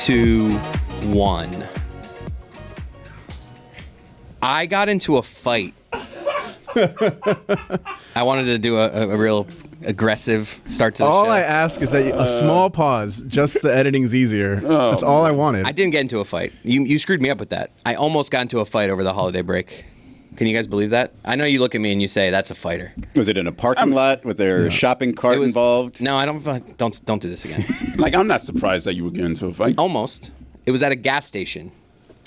2, 1. I got into a fight. I wanted to do a real aggressive start to the show. All I ask is that a small pause, just the editing's easier. That's all I wanted. I didn't get into a fight. You screwed me up with that. I almost got into a fight over the holiday break. Can you guys believe that? I know you look at me and you say, that's a fighter. Was it in a parking lot? Was there a shopping cart involved? No, I don't do this again. Like, I'm not surprised that you would get into a fight. Almost. It was at a gas station.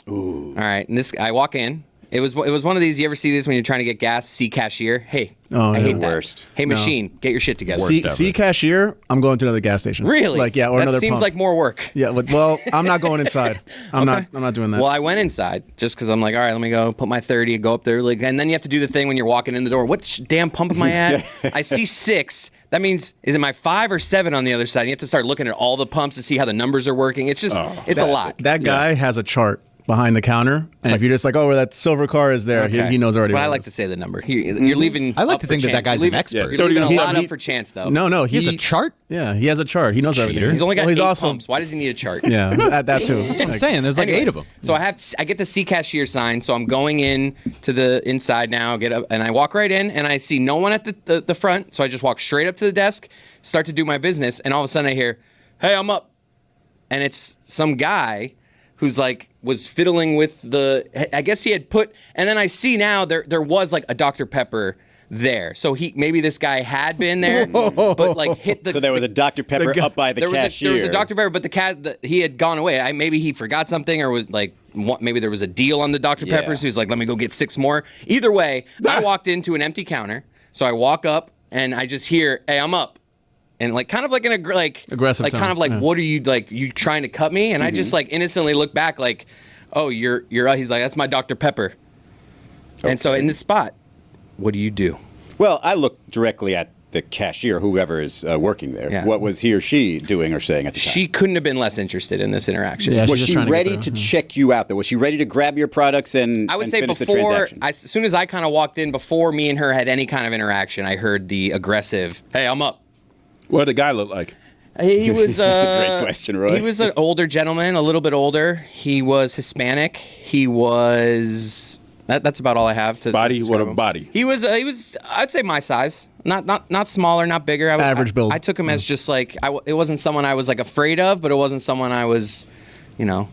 Ooh. All right, and I walk in. It was one of these. You ever see this when you're trying to get gas? See cashier. Hey, I hate that. Worst. Hey, machine, get your shit together. See cashier, I'm going to another gas station. Really? Like, yeah, or another That seems pump. like more work. Yeah, well, I'm not going inside. I'm not doing that. Well, I went inside just because I'm like, all right, let me go put my 30, go up there, like, and then you have to do the thing when you're walking in the door. What damn pump am I at? I see 6. That means, is it my 5 or 7 on the other side? You have to start looking at all the pumps to see how the numbers are working. It's just, it's a lot. That guy has a chart behind the counter, and if you're just like, oh, where that silver car is there, he knows already. But what I it like is. to say the number. You're leaving. I like up to for think that chance. guy's an expert. You're leaving a lot up for chance, though. No, He has a chart? Yeah, he has a chart. He knows everything. He's only got 8 also, pumps. Why does he need a chart? Yeah, at that too. That's what I'm saying. There's like 8 of them. So I get the C cashier sign. So I'm going in to the inside now. Get up and I walk right in and I see no one at the front. So I just walk straight up to the desk, start to do my business, and all of a sudden I hear, "Hey, I'm up," and it's some guy who's like was fiddling with I guess he had put, and then I see now there was like a Dr. Pepper there. So maybe this guy had been there, but like hit the. So there was a Dr. Pepper up by the cashier. There was a Dr. Pepper, but he had gone away. Maybe he forgot something, or was like maybe there was a deal on the Dr. Peppers. So he's like, let me go get 6 more. Either way, I walked into an empty counter. So I walk up and I just hear, "Hey, I'm up." And like kind of like an aggressive like tone. kind of like, what are you like? You trying to cut me? And I just like innocently look back like, oh, you're. He's like, that's my Dr. Pepper. Okay. And so in this spot, what do you do? Well, I look directly at the cashier, whoever is working there. Yeah. What was he or she doing or saying at the time? She couldn't have been less interested in this interaction. Yeah, was she ready to check you out, though? Was she ready to grab your products and I would say finish the before, transaction? as soon as I kind of walked in, before me and her had any kind of interaction, I heard the aggressive, "Hey, I'm up." What did the guy look like? He was. That's a great question, Roy. He was an older gentleman, a little bit older. He was Hispanic. He was. That's about all I have to. Body? What a him. body. He was. I'd say my size. Not smaller, not bigger. Average build. I took him as just like. It wasn't someone I was like afraid of, but it wasn't someone I was.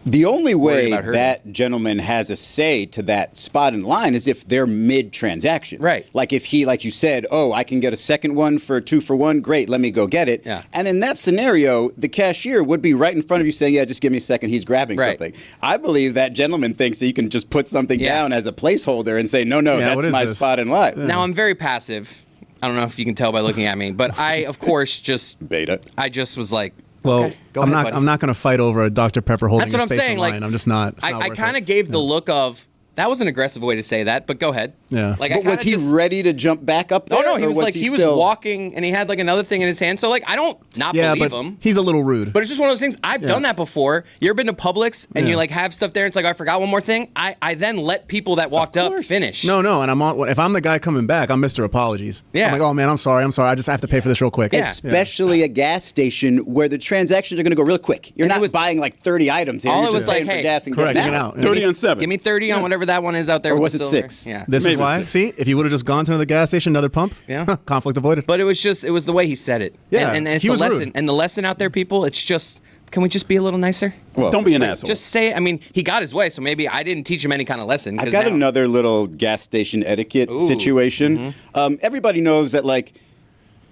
The only way about hurting. that gentleman has a say to that spot in line is if they're mid-transaction. Right. Like if he, like you said, oh, I can get a second one for 2 for 1, great, let me go get it. Yeah. And in that scenario, the cashier would be right in front of you saying, yeah, just give me a second, he's grabbing something. I believe that gentleman thinks that you can just put something down as a placeholder and say, no, Yeah, that's my spot in line. Now, I'm very passive. I don't know if you can tell by looking at me, but I, of course, Beta. I just was like, Well, okay, go I'm ahead, not. buddy. I'm not going to fight over a Dr. Pepper holding That's what your I'm space saying. in Like, line. I'm just not. I kind of gave the look of that was an aggressive way to say that, but go ahead. Yeah. Like, But was he ready to jump back up there? Oh no, he or was like he was still... walking and he had like another thing in his hand. So like I don't not Yeah, believe but him. he's a little rude. But it's just one of those things. I've done that before. You ever been to Publix and Yeah. you like have stuff there? And it's like I forgot one more thing. I then let people that walked up finish. No, and I'm on. If I'm the guy coming back, I'm Mr. Apologies. Yeah. I'm like, oh man, I'm sorry. I just have to pay for this real quick. Yeah. Especially a gas station where the transactions are going to go real quick. You're not buying like 30 items here. all You're it was just like, paying for hey, gas and correct, getting get out. out. 30 and 7. Give me 30 on whatever that one is out there. Or with was the it silver. 6? Yeah. This Maybe is why. six. See, if you would have just gone to another gas station, another pump, Yeah. conflict avoided. But it was the way he said it. Yeah, And it's he a was lesson. rude. And the lesson out there, people, it's just, can we just be a little nicer? Well, Don't be an asshole. Just say it. I mean, he got his way, so maybe I didn't teach him any kind of lesson. I've got another little gas station etiquette situation. Everybody knows that, like,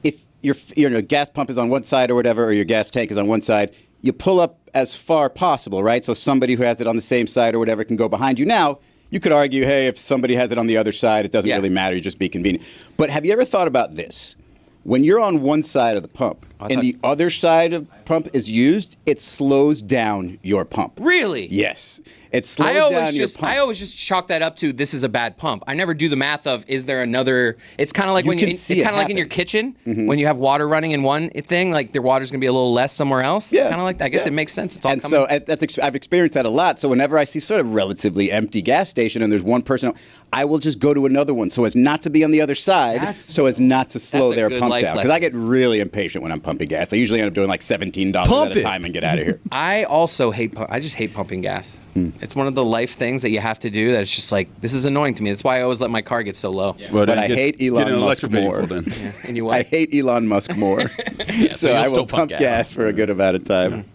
if your gas pump is on one side or whatever, or your gas tank is on one side, you pull up as far possible, right? So somebody who has it on the same side or whatever can go behind you. Now, you could argue, hey, if somebody has it on the other side, it doesn't really matter. You just be convenient. But have you ever thought about this? When you're on one side of the pump and the other side of the pump is used, it slows down your pump. Really? Yes. It slows down your pump. I always just chalk that up to this is a bad pump. I never do the math of is there another. It's kind of like it's kind of like in your kitchen when you have water running in one thing, like their water's gonna be a little less somewhere else. Yeah. It's kind of like that. I guess it makes sense. It's all and coming. so I've experienced that a lot. So whenever I see sort of relatively empty gas station and there's one person, I will just go to another one so as not to be on the other side, so as not to slow that's a their good pump life down. Because I get really impatient when I'm pumping. pumping gas. I usually end up doing like $17 at a time and get out of here. I also hate. I just hate pumping gas. It's one of the life things that you have to do. That it's just like this is annoying to me. That's why I always let my car get so low. Yeah. But I hate Elon Musk more. And you what? I hate Elon Musk more. So I will pump gas for a good amount of time.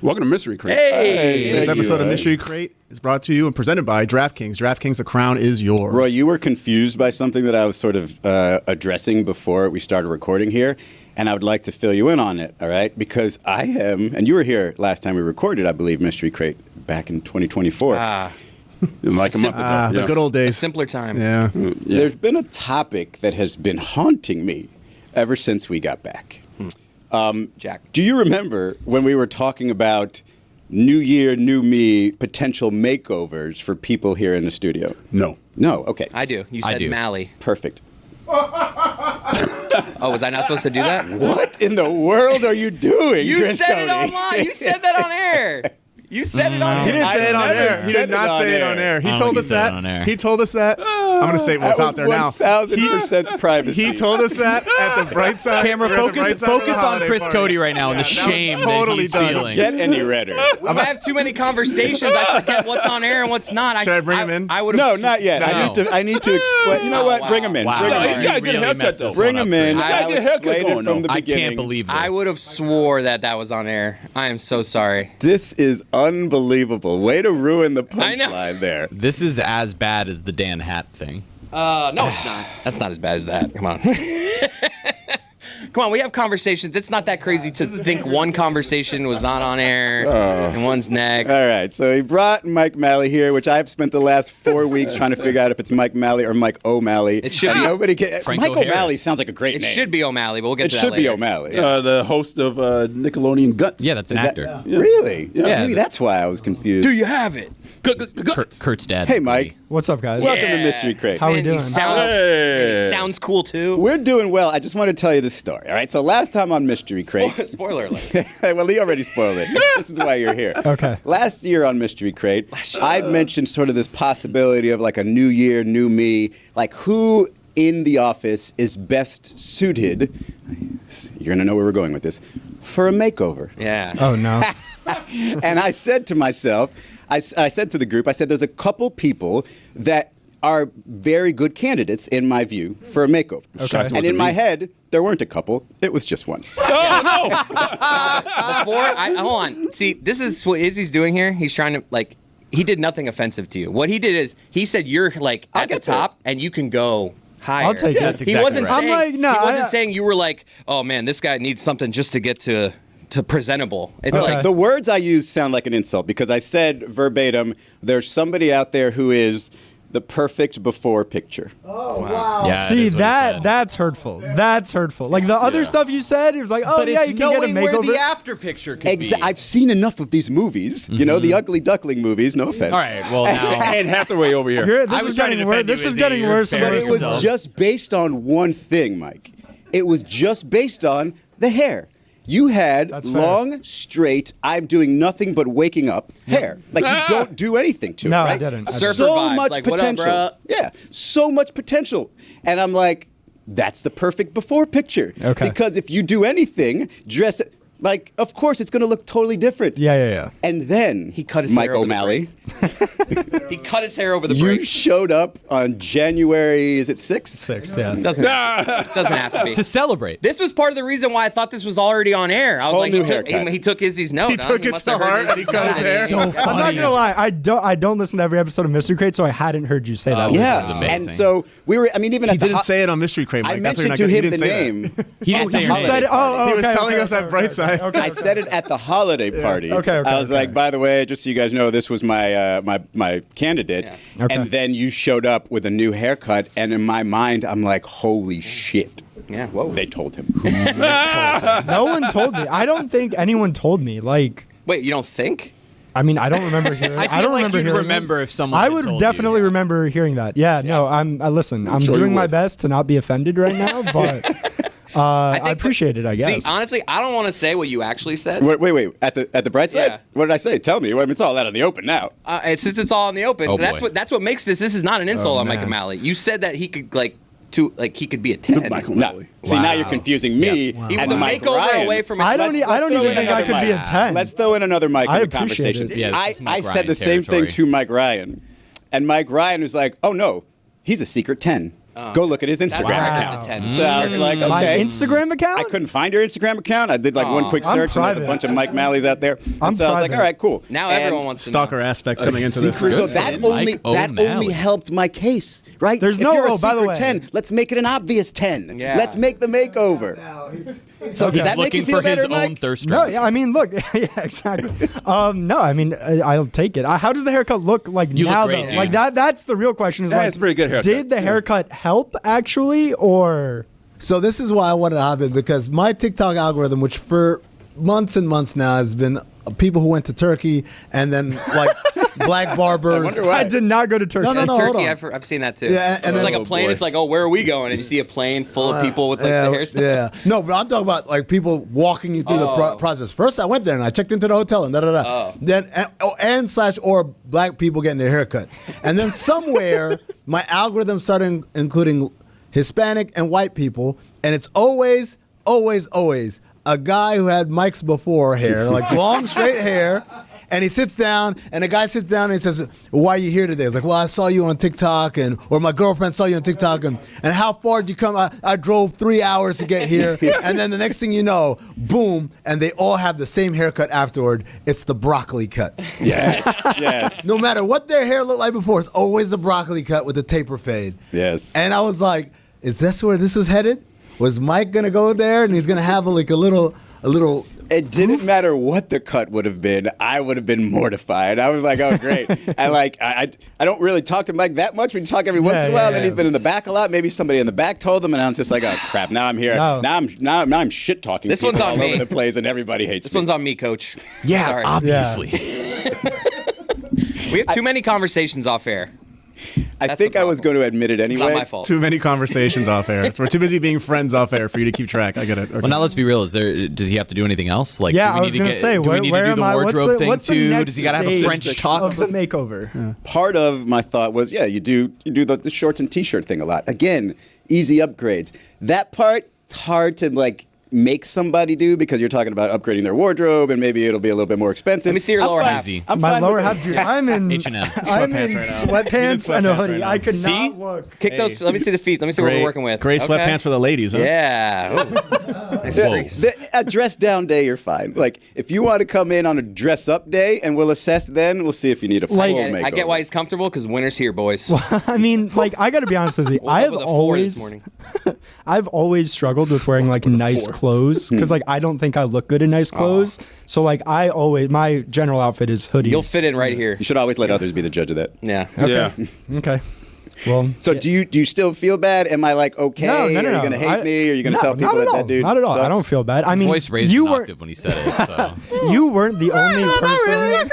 Welcome to Mystery Crate. Hey, This episode of Mystery Crate is brought to you and presented by DraftKings. DraftKings, the crown is yours. Roy, you were confused by something that I was sort of addressing before we started recording here, and I would like to fill you in on it, all right? Because I am, and you were here last time we recorded, I believe, Mystery Crate back in 2024. Like a month ago. The good old days. simpler time. Yeah. There's been a topic that has been haunting me ever since we got back. Jack. Do you remember when we were talking about New Year, New Me potential makeovers for people here in the studio? No. No? Okay. I do. You said Mally. Perfect. Oh, was I not supposed to do that? What in the world are you doing, You Chris said it Cody? online. You said that on air. You said it on air. He didn't say it on never air. He said did not say it on air. He told us that. He told us that. I'm going to say what's out there now. 1,000% privacy. He told us that at the bright side. Camera, we're at the bright focus side of the on holiday Chris party. Cody right now and the that was shame totally that he's done. feeling. Get any redder. If I have too many conversations, I forget what's on air and what's not. Should I bring him in? I would No, have. not yet. No. I need to explain. You know what? wow. Bring him in. Wow. Bring No, him he's in. got a good Really haircut, messed though. this Bring one him up, in. Chris. gotta I'll get a haircut explain going, it from though. the I beginning. can't believe this. I would have swore that was on air. I am so sorry. This is unbelievable. Way to ruin the I know. punchline there. This is as bad as the Dan Hat thing. No, it's not. That's not as bad as that. Come on. Come on, we have conversations. It's not that crazy to think one conversation was not on air and one's next. All right, so he brought Mike Malley here, which I've spent the last 4 weeks trying to figure out if it's Mike Malley or Mike O'Malley. It should And be. nobody can. Franco Mike O'Malley Harris. sounds like a great It name. should be O'Malley, but we'll get It to that should be later. O'Malley. The host of Nickelodeon Guts. Yeah, that's an Is that- actor. Really? Yeah. Maybe that's why I was confused. Do you have it? Kurt's dad. Hey, Mike. What's up, guys? Welcome to Mystery Crate. How we Man, doing? He sounds, Hey. he sounds cool too. We're doing well. I just want to tell you this story. All right. So last time on Mystery Crate. Spoiler alert. Well, he already spoiled it. This is why you're here. Okay. Last year on Mystery Crate, I'd mentioned sort of this possibility of like a new year, new me. Like who in the office is best suited, you're going to know where we're going with this, for a makeover. Yeah. Oh no. And I said to myself, I said to the group, I said, there's a couple people that are very good candidates, in my view, for a makeover. Okay. And in my head, there weren't a couple. It was just one. Oh, no. Hold on. See, this is what Izzy's doing here. He's trying to he did nothing offensive to you. What he did is he said you're like I'll at the get there. top and you can go higher. I'll take it. That's He exactly wasn't right. saying I'm like, no, he wasn't I- saying you were like, oh man, this guy needs something just to get to presentable. It's Okay. like The words I use sound like an insult because I said verbatim, there's somebody out there who is the perfect before picture. Yeah, See that's hurtful. That's hurtful. Like the other stuff you said, it was like, oh But yeah, it's you can get a knowing where makeover. the after picture could be. I've seen enough of these movies, you know, the Ugly Duckling movies, no offense. All right, well now. And Hathaway over here. Here, I this was is trying to getting worse. defend you, This is Izzy. getting You're worse and But worse. it was yourself. just based on one thing, Mike. It was just based on the hair. You had That's fair. long, straight, I'm doing nothing but waking up hair. Like you don't do anything to No, it, I right? didn't. I Surfer So vibes, much like, what up, potential. bruh? Yeah, so much potential. And I'm like, that's the perfect before picture. Okay. Because if you do anything, dress it. Like, of course, it's going to look totally different. Yeah. And then He cut his Mike hair over the O'Malley, he cut his hair over the you break. showed up on January, is it 6th? 6, yeah. Doesn't have to be. To celebrate. This was part of the reason why I thought this was already on air. I was Whole like, new he took, haircut. he took Izzy's note. He huh? took it must to have heard heart it. and he cut his hair. I'm not gonna lie, I don't listen to every episode of Mystery Crate, so I hadn't heard you say that. Yeah, This is amazing. and so we were. I mean, even He at the didn't say it on Mystery Crate, Mike. I That's why mentioned you're to not him gonna- the he didn't say name. that. He didn't say at your the name. You said it. Oh, He was okay, telling okay, us at okay, Brightside. okay, I said it at the holiday party. Okay, I was like, okay. by the way, just so you guys know, this was my my candidate. Yeah. Okay. And then you showed up with a new haircut, and in my mind, I'm like, holy shit. Yeah, whoa. They told him. No one told me. I don't think anyone told me. Like, Wait, you don't think? I mean, I don't remember hearing. I feel don't like remember you'd hearing remember it. if someone I had would told you, definitely yeah. remember hearing that. Yeah, no, I'm listen. I'm sure you doing my would. best to not be offended right now, but I think appreciate it. I guess. See, honestly, I don't want to say what you actually said. Wait. At the bright side? Yeah. What did I say? Tell me. I mean, it's all out in the open now. Since it's all in the open, Oh, that's boy. what makes this. This is not an insult on Mike man. O'Malley. You said that he could like too like he could be a 10. Michael No. O'Malley. See, now you're confusing me He was and a Mike makeover Ryan. away from. I don't Let's even throw in think I another could be a mic. 10. Let's throw in another mic I in the appreciate conversation. it. Yeah, this is I Mike said Ryan the same thing territory. to Mike Ryan, and Mike Ryan was like, "Oh no, he's a secret 10. Go look at his Instagram That's account." the 10. So I was like, My "Okay." Instagram account? I couldn't find your Instagram account. I did like one quick I'm search, and there's a private. bunch of Mike Malleys out there. And I'm so I was like, private. "All right, cool." Now And everyone wants to Stalker know. aspect coming into this. So Good that fan. only Mike O'Malley. helped my case, right? There's if no- you're a oh, by the secret way. 10, let's make it an obvious 10. Yeah. Let's make the makeover. So does He's that make you looking feel for his better, own Mike? thirst No, traps. yeah, I mean, look, yeah, exactly. No, I mean, I'll take it. How does the haircut look like You look now, great, though? dude. Like that's the real question. Is Yeah, like, it's a pretty good haircut. Did the haircut help actually, or So this is why I wanted to hop in, because my TikTok algorithm, which for months and months now has been people who went to Turkey and then like black barbers. wonder why. I did not go to Turkey. No, no, hold Turkey, on. I've seen that too. Yeah, and it's then- like a Oh, plane. boy. It's like, oh, where are we going? And you see a plane full of people with like the hairstyle. Yeah, no, but I'm talking about like people walking you through the process. First, I went there and I checked into the hotel and Then or black people getting their haircut, and then somewhere my algorithm started including Hispanic and white people, and it's always a guy who had Mike's before hair, like long straight hair. And he sits down, and the guy sits down and he says, "Why are you here today?" It's like, "Well, I saw you on TikTok, or my girlfriend saw you on TikTok, and how far did you come?" I drove 3 hours to get here, and then the next thing you know, boom, and they all have the same haircut afterward. It's the broccoli cut. Yes, yes. No matter what their hair looked like before, it's always the broccoli cut with the taper fade. Yes. And I was like, "Is this where this was headed? Was Mike gonna go there, and he's gonna have a little?" It didn't matter what the cut would have been. I would have been mortified. I was like, "Oh, great!" And like, I don't really talk to Mike that much. We talk every once in a while. Then he's been in the back a lot. Maybe somebody in the back told him, and I was just like, "Oh crap!" Now I'm here. No. Now I'm shit talking. This one's on all me. over the place, and everybody hates This me. one's on me, Coach. Yeah, Sorry. obviously. We have too many conversations off air. I That's think the I was going problem. to admit it It's not anyway. my fault. Too many conversations off air. We're too busy being friends off air for you to keep track. I get it. Okay. Well, now let's be real. Does he have to do anything else? Like, Yeah, do we I was need gonna to say, do we need to do the wardrobe thing what's the too? next Does he got to have a stage French talk? of the makeover? Part of my thought was, yeah, you do the shorts and t-shirt thing a lot. Again, easy upgrades. That part, it's hard to like make somebody do because you're talking about upgrading their wardrobe and maybe it'll be a little bit more expensive. Let me see your I'm lower fine- half. Easy. I'm My fine lower with half, it. dude. I'm in H&M. I'm in Sweatpants right now. sweatpants and a Sweatpants hoodie. right now. I could See? not look. Kick those. Let me see the feet. Let me see what we're working with. Gray Okay. sweatpants for the ladies, huh? Yeah. Ooh. Nice Whoa. crease. A dress down day, you're fine. Like if you want to come in on a dress up day, and we'll assess then. We'll see if you need a full Like- makeover. I get why he's comfortable because winter's here, boys. I mean, like, I got to be honest with you. Woke up with a 4 this morning. I've always struggled with wearing like nice clothes because like I don't think I look good in nice clothes. So like my general outfit is hoodies. You'll fit in right here. You should always let others be the judge of that. Yeah. Yeah. Okay. Well. So do you still feel bad? Am I like okay? No. Are you gonna hate me? Are you gonna no, tell people not at all. that dude? Not at all. I sucks? don't feel bad. I mean, Voice raised you an were octave when he said it. So. you weren't the only person.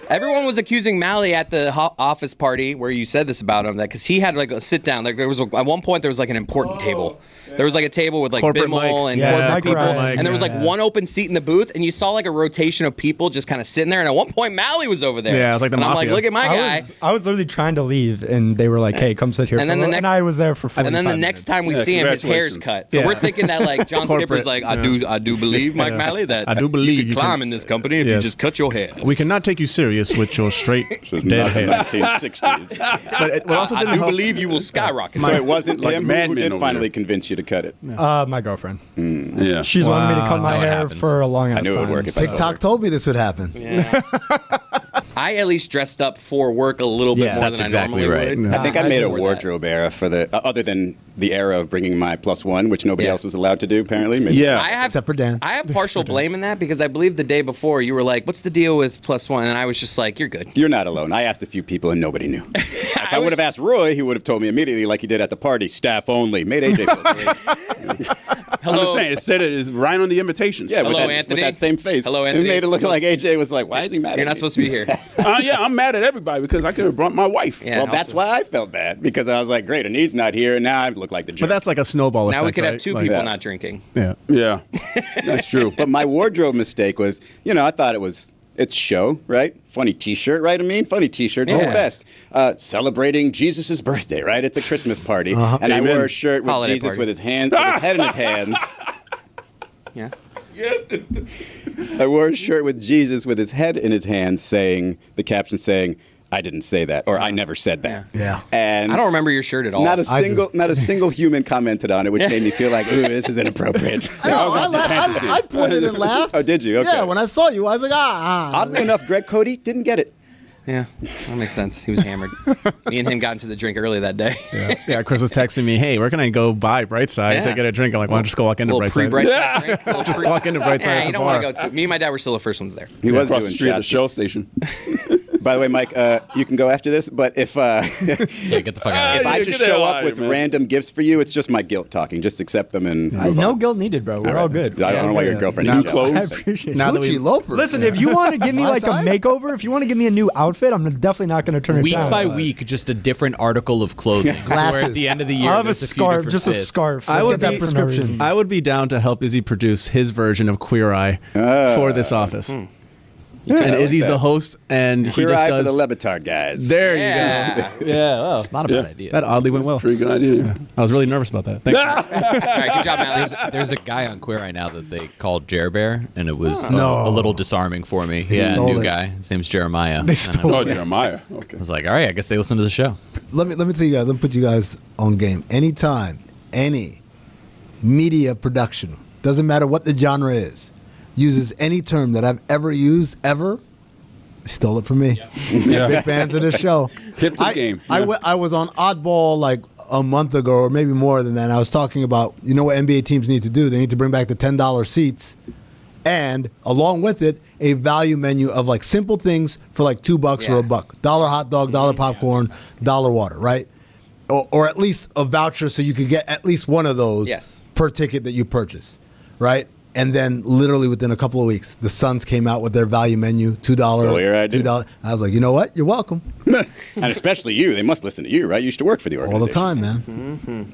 Everyone was accusing Mally at the office party where you said this about him, that because he had like a sit down. Like there was at one point there was like an important table. There was like a table with like Corporate Bimmel mic. and Yeah, corporate Mike people, Ryan. and there was like Yeah. one open seat in the booth, and you saw like a rotation of people just kind of sitting there. And at one point, Mally was over there. Yeah, it was like the and I'm like, mafia. look at my guy. I was literally trying to leave, and they were like, "Hey, come sit here." And for then a the little- next- and I was there for 45 And then the minutes. next time we Yeah, see him, his hair's congratulations. cut. So Yeah. we're thinking that like John Corporate, Skipper's like, I do believe Mike Malley that I do believe you could you climb can- in this company if you Yes. just cut your hair. We cannot take you serious with your straight dead hair. 1960s. But what also I didn't do help. believe you will skyrocket. So it wasn't Like him Mad who Men did over finally there. convince you to cut it. My girlfriend. Yeah. She's wanted me to cut Wow. my That's how it hair happens. for a long ass knew it would time. work if so- TikTok told me this would happen. Yeah. I at least dressed up for work a little bit Yeah. more That's than exactly I normally right. would. I think I made a support that. wardrobe era for the other than the era of bringing my +1, which nobody Yeah. else was allowed to do apparently. Maybe. Yeah. I have, Except for Dan. I have partial blame in that because I believe the day before you were like, "What's the deal with +1?" And I was just like, "You're good." You're not alone. I asked a few people and nobody knew. If I would have asked Roy, he would have told me immediately, like he did at the party, staff only. Made AJ feel great. I'm just Hello, saying, it said it is right on the invitations. Yeah, Hello, with Anthony. that same face. Hello, Anthony. It made it look like AJ was like, why is he mad You're at not me? supposed to be here. Yeah, I'm mad at everybody because I could have brought my wife. Yeah, Well, that's why I felt bad because I was like, great, Anid's not here, and now I look like the jerk. But that's like a snowball effect. Now we could have right? two Like- people that. not drinking. Yeah. Yeah, that's true. But my wardrobe mistake was, I thought it was It's show, right? Funny T-shirt, right? I mean, funny T-shirts are the best. Celebrating Jesus' birthday, right? It's a Christmas party, and I wore a shirt with Holiday Jesus party. with his head in his hands. Yeah. I wore a shirt with Jesus with his head in his hands, saying the caption saying, "I didn't say that," or "I never said that." Yeah. And I don't remember your shirt at all. not a single human commented on it, which made me feel like, ooh, this is inappropriate. I pointed and laughed. Oh, did you? Okay. Yeah, when I saw you, I was like, Oddly enough, Greg Cody didn't get it. Yeah, that makes sense. He was hammered. Me and him got into the drink early that day. Yeah, Chris was texting me, hey, where can I go buy Brightside to get a drink? I'm like, why don't you just go walk into Little Brightside? pre-Brightside drink. Just walk into Brightside. Yeah, It's you a don't bar. want to go to. Me and my dad were still the first ones there. He was Across doing the street at the shots. Shell station. By the way, Mike, you can go after this, but if Yeah, get the fuck out of if here. I Yeah, just get the show hell up out of with here, man. random gifts for you, it's just my guilt talking. Just accept them and move No on. guilt needed, bro. We're all good. I don't know why your girlfriend New is jealous. I clothes. appreciate it. Now that we Gucci loafers. Listen, if you want to give me My like a side? makeover, if you want to give me a new outfit, I'm definitely not going to turn it Week down. by week, just a different article of clothing. Where at Glasses. the end of the year, I'll have a there's few scarf, different just a fits. scarf. I Let's would get be- that for no reason. I would be down to help Izzy produce his version of Queer Eye for this office. And Izzy's the host, and he Queer just eye does. for the LeBatard guys. There you Yeah. go. Yeah, well, It's not a bad idea. that oddly went well. Pretty good idea. I was really nervous about that. Thank you. All right, good job, Matt. There's a guy on Queer Eye now that they called Jer Bear, and it was No. a little disarming for me. Yeah, stole new it. guy. His name's Jeremiah. They stole Oh, it. Jeremiah. Okay. I was like, all right, I guess they listen to the show. Let me tell you guys. Let me put you guys on game. Anytime, any media production, doesn't matter what the genre is, uses any term that I've ever used ever, stole it from me. Yeah. Big fans of this show. Hip to the game. I was on Oddball like a month ago, or maybe more than that. And I was talking about, you know what NBA teams need to do? They need to bring back the $10 seats, and along with it, a value menu of like simple things for like $2 or $1. $1 hot dog, $1 popcorn, $1 water, right? Or at least a voucher so you could get at least one of those Yes. per ticket that you purchase, right? And then literally within a couple of weeks, the Suns came out with their value menu, $2, Stole your idea. $2. I was like, you know what? You're welcome. And especially you. They must listen to you, right? You used to work for the All organization. the time, man.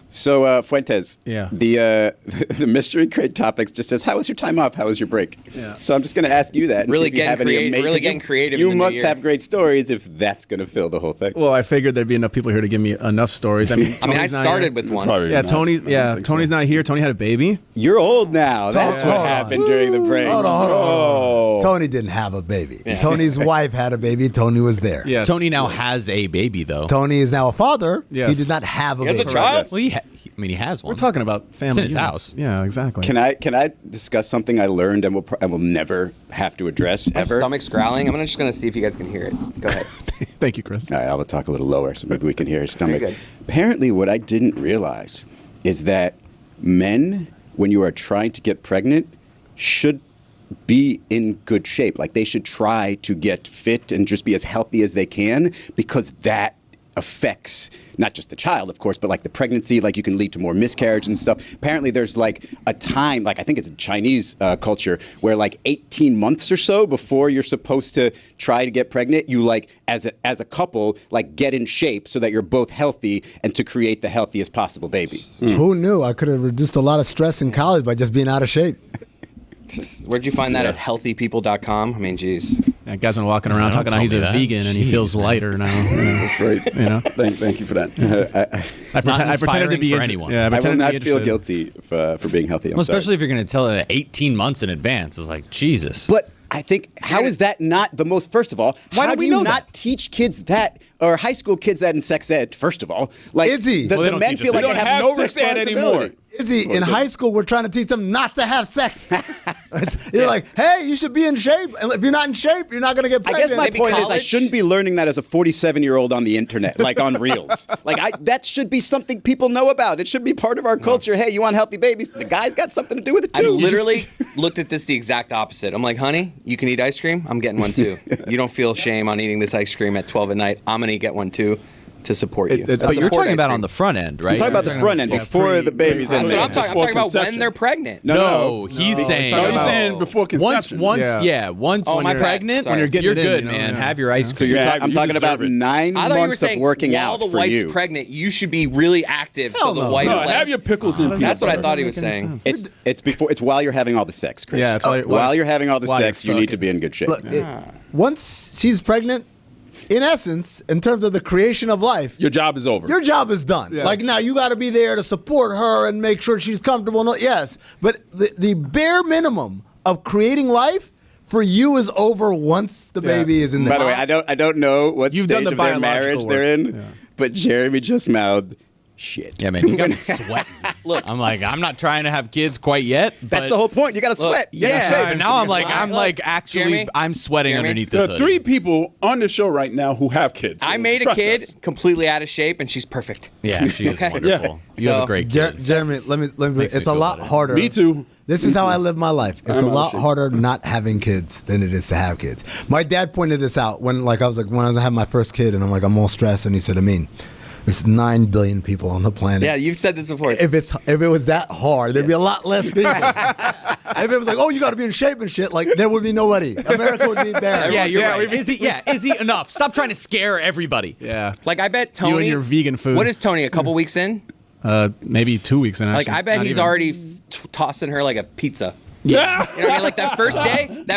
So, Fuentes, Yeah. the mystery crate topics just says, how was your time off? How was your break? Yeah. So I'm just going to ask you that. And Really see if you getting have any creative- amazing- really getting creative You in the new must year. have great stories if that's going to fill the whole thing. Well, I figured there'd be enough people here to give me enough stories. I mean, I Tony's not started here. with one. Probably Yeah, not. Tony. I don't Yeah, think Tony's so. not here. Tony had a baby. You're old now. That's hold what on. happened during the break. Hold on. Oh. Tony didn't have a baby. Tony's wife had a baby. Tony was there. Yes. Tony now has a baby, though. Tony is now a father. Yes. He did not have a He has baby. a child? Well, he has one. We're talking about family. It's in his units. house. Yeah, exactly. Can I discuss something I learned and will never have to address My ever? stomach's growling. I'm just going to see if you guys can hear it. Go ahead. Thank you, Chris. All right, I'll talk a little lower so maybe we can hear his stomach. Very good. Apparently, what I didn't realize is that men, when you are trying to get pregnant, should be in good shape. Like they should try to get fit and just be as healthy as they can, because that affects not just the child, of course, but like the pregnancy. Like you can lead to more miscarriage and stuff. Apparently there's like a time, like I think it's a Chinese culture, where like 18 months or so before you're supposed to try to get pregnant, you like as a couple like get in shape so that you're both healthy and to create the healthiest possible baby. Who knew? I could have reduced a lot of stress in college by just being out of shape. Where'd you find that at healthypeople.com? I mean, geez. That guy's been walking around don't talking tell how he's me a that. vegan and he Jeez, feels man. lighter now. That's great. You know? Thank you for that. I not pretended to inspiring be for inter- anyone. Yeah, I I will pretended not to be feel interested. guilty for being healthy. I'm Well, sorry. especially if you're going to tell it 18 months in advance. It's like, Jesus. But I think, how is that not the most, first of all, Why how don't do we you know not that? teach kids that, or high school kids that in sex ed, first of all? Like, Izzy. the, Well, they the don't men teach us feel that. like They they don't have no have sex ed responsibility. anymore. Izzy, in high school, we're trying to teach them not to have sex. You're like, hey, you should be in shape. And if you're not in shape, you're not going to get I pregnant. guess my Maybe point is I college? shouldn't be learning that as a 47-year-old on the internet, like on Reels. That should be something people know about. It should be part of our culture. Hey, you want healthy babies? The guy's got something to do with it I too. literally looked at this the exact opposite. I'm like, honey, you can eat ice cream. I'm getting one too. You don't feel shame on eating this ice cream at 12 at night. I'm going to get one too. to support you. But But you're Support talking ice about cream. on the front end, right? I'm talking about the front end before the baby's in That's there. what I'm talking. I'm Before talking about when conception. they're pregnant. No, he's saying. No, he's saying before Once, conception. once Oh, my you're bad. pregnant, Sorry. When you're getting you're it in, good, you know, man. yeah. Have your ice So cream. you're Yeah, I'm you talking deserve about it. 9 I thought you were months saying of working while out the for wife's you. pregnant, you should be really active. So the no. wife, No, like, have your pickles and peanut that's what I butter. thought he was Doesn't make any saying. sense. It's before. It's while you're having all the sex, Chris. Yeah, it's while you're having all the while you're sex, you need to fucking. be in good shape. Look, once she's pregnant, in essence, in terms of the creation of life, Your job is over. your job is done. Yeah. Like now, you got to be there to support her and make sure she's comfortable. No, yes, but the bare minimum of creating life for you is over once the baby is in there. By the way, I don't know what You've stage done the of their biological marriage work. they're in, Yeah. but Jeremy just mouthed shit. Yeah, man, you got me sweating. Look, I'm like, I'm not trying to have kids quite yet. That's but- the whole point. You got to sweat. You gotta Yeah, shave. now I'm like, actually, Jeremy? I'm sweating Jeremy? underneath There this. are 3 people on the show right now who have kids. I made a Trust kid us. completely out of shape, and she's perfect. Yeah, she is Okay. wonderful. You have So- a great kid. Jeremy, let me. Makes me It's a feel lot better. harder. Me too. This is how I live my life. It's I'm a out of lot shape. harder not having kids than it is to have kids. My dad pointed this out when I was like, when I was having my first kid, and I'm like, I'm all stressed, and he said, Amin, there's 9 billion people on the planet. Yeah, you've said this before. If it was that hard, there'd be a lot less people. If it was like, oh, you got to be in shape and shit, like there would be nobody. America would be barren. Yeah, you're right. Izzy, enough. Stop trying to scare everybody. Yeah. Like, I bet Tony. You and your vegan food. What is Tony? A couple weeks in? Maybe 2 weeks in. Like, Actually. I bet Not he's even. already tossing her like a pizza. Yeah. You know what I mean? Like that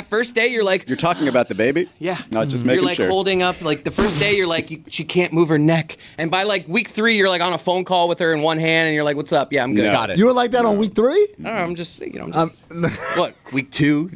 first day, you're like, You're talking about the baby? yeah. Not just You're making like sure. holding up, like the first day, you're like, she can't move her neck. And by like week 3, you're like on a phone call with her in one hand, and you're like, what's up? Yeah, I'm good. No. Got it. You were like that on week 3? I don't know, I'm just, what, week 2?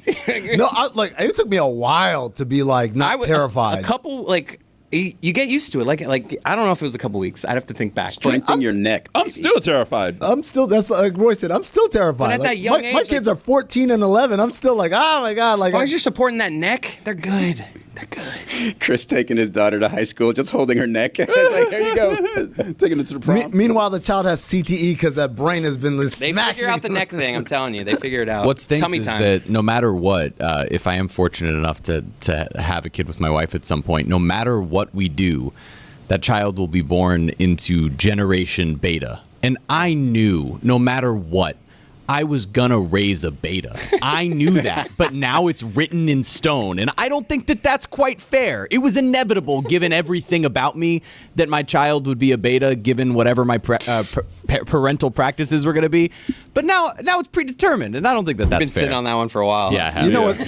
No, it took me a while to be like not terrified. A couple, like, you get used to it. Like I don't know if it was a couple weeks. I'd have to think back. But Strengthen your neck. I'm still terrified. That's like Roy said, I'm still terrified. But at Like, that young my age, kids are 14 and 11. I'm still like, oh my God. Like, as long as you're supporting that neck, they're good. They're good. Chris taking his daughter to high school, just holding her neck. It's like, here you go. Taking it to the prom. meanwhile, the child has CTE because that brain has been They smashing. figure out the neck thing. I'm telling you, they figure it out. What stinks Tummy is time. that no matter what, if I am fortunate enough to have a kid with my wife at some point, no matter what we do, that child will be born into generation beta. And I knew no matter what, I was gonna raise a beta. I knew that, but now it's written in stone, and I don't think that that's quite fair. It was inevitable, given everything about me, that my child would be a beta, given whatever my parental practices were gonna be. But now it's predetermined, and I don't think that I've that's been fair. sitting on that one for a while. Yeah, I have. You know what?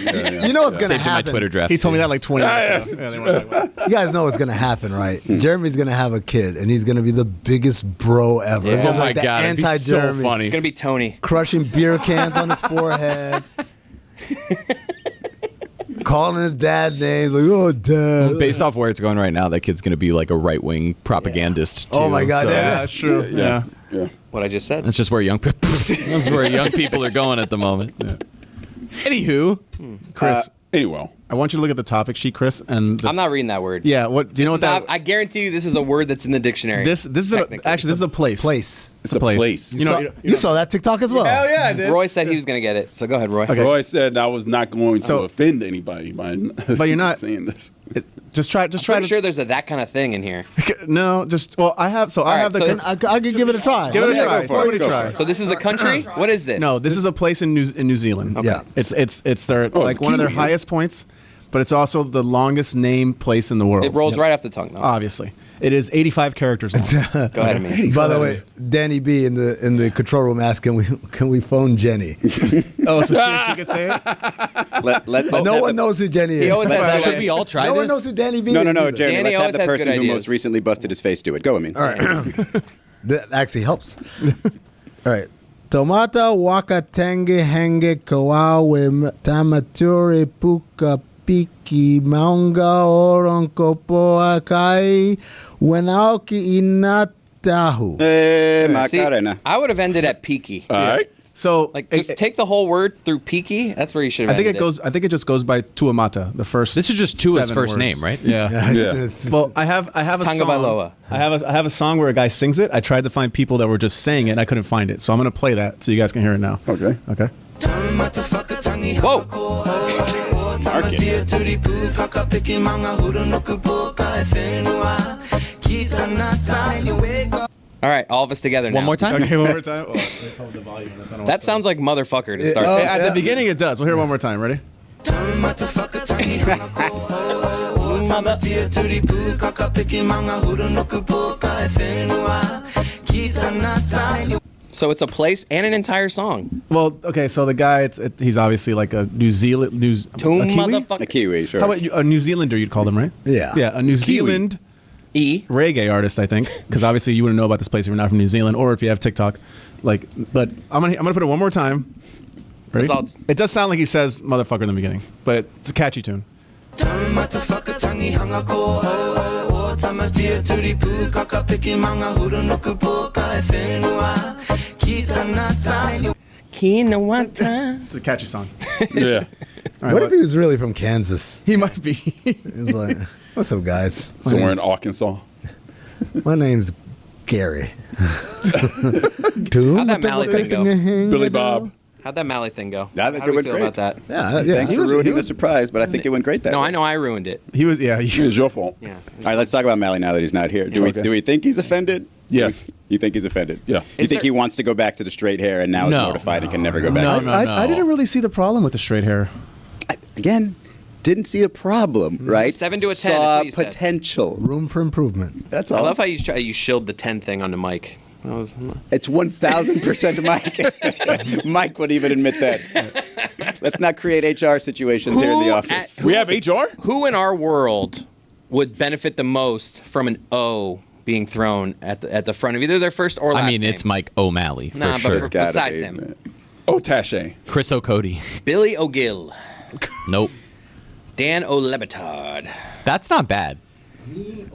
You know what's gonna Saved in my happen. Twitter draft. He told me too. that like 20 minutes ago. Yeah, they weren't talking about it. You guys know what's gonna happen, right? Jeremy's gonna have a kid, and he's gonna be the biggest bro ever. It's Yeah. gonna Oh be my like the god, it'd be so anti-Jeremy, funny. It's gonna be Tony. crushing beer cans on his forehead, calling his dad names like, "Oh, dad." Based off where it's going right now, that kid's going to be like a right-wing propagandist. Too, Oh my God, so yeah. Yeah, that's true. Yeah. Yeah. What I just said. that's just where young people are going at the moment. Anywho, Chris, Anyway. I want you to look at the topic sheet, Chris, and I'm not reading that word. Yeah, what do you know what that? I guarantee you, this is a word that's in the dictionary. This is a, technically. actually this is a place. Place. It's a place. You, saw that TikTok as well. Hell yeah, I did. Roy said he was gonna get it. So go ahead, Roy. Okay. Roy said I was not going to So- offend anybody by But you're not- saying this. Just try I'm to. sure there's that kind of thing in here. No, just well, I have. So I right, have the. so con- it's- I could give it a try. give it a Yeah, try. go for it. Somebody Go try. for it. So this is a country. What is this? No, this is a place in New Zealand. Yeah. It's their Oh, like it's one of their Kiwi. highest points, but it's also the longest named place in the world. It rolls right off the tongue, though. Obviously, it is 85 characters long. Go ahead, man. By the way, Danny B in the control room asked, "Can we phone Jenny?" Oh, so she could say it. No one knows who Jenny is. He always has should that we all try no one knows this? who Danny B is. No, either. Jeremy, Danny let's have always the has person good who ideas. most recently busted his face do it. Go, I mean. All right. That actually helps. All right. Tomata wakatenge henge kawawe tamaturi puka piki maunga oronko poa kai wenaoki inatahu. See, Macarena. I would have ended at peaky. All right. So Like, just take the whole word through peaky. That's where you should have I think ended it goes. I think it just goes by Tuamata. The first. This is just Tua's 7 first words. name, right? Yeah. Yeah. Well, I have a Tonga song. Bailoa. I have a song where a guy sings it. I tried to find people that were just saying it. And I couldn't find it, so I'm gonna play that so you guys can hear it now. Okay. Okay. Whoa. All right, all of us together now. One more time. Okay, one more time. Oh, let's hold the volume on this. I don't know That what's sounds like motherfucker to start. At the beginning, it does. We'll hear it one more time. Ready? So it's a place and an entire song. Well, okay. So the guy, he's obviously like a New Zealand, a Kiwi? Motherfucker. A Kiwi, sure. How about a New Zealander? You'd call them, right? Yeah. Yeah, a New Zealand reggae artist, I think, because obviously you wouldn't know about this place if you're not from New Zealand, or if you have TikTok. Like, but I'm gonna put it one more time. Ready? It does sound like he says "motherfucker" in the beginning, but it's a catchy tune. It's a catchy song. Yeah. All right, What if he was really from Kansas? he might be? He's like, what's up, guys? Somewhere in Arkansas. My name's Gary. How'd that Mally thing go? Billy Bob. How'd that Mally thing go? I think How do it we went feel great. about that? Yeah, Thanks he for was- ruining he the was- surprise, but I think it went great that No, way. I know I ruined it. He was. Yeah. It was your fault. Yeah. All right, let's talk about Mally now that he's not here. Do Okay. we think he's offended? Yes. You think he's offended? Yeah. You Is think there- he wants to go back to the straight hair and now is No. mortified and can never go back? No, to it? no. I didn't really see the problem with the straight hair. Again, didn't see a problem, right? 7 to a 10, Saw that's what you said. potential. Room for improvement. That's I all. love how you shilled the 10 thing on the mic. That was, It's 1,000% Mike. Mike would even admit that. Let's not create HR situations here in the Who office. We have HR? who in our world would benefit the most from an O being thrown at the front of either their first or last I mean, name? it's Mike O'Malley for Nah, but sure. for- Gotta besides be. him. Oh, Taché. Chris O'Cody. Billy O'Gill, Nope. Dan Le Batard, That's not bad.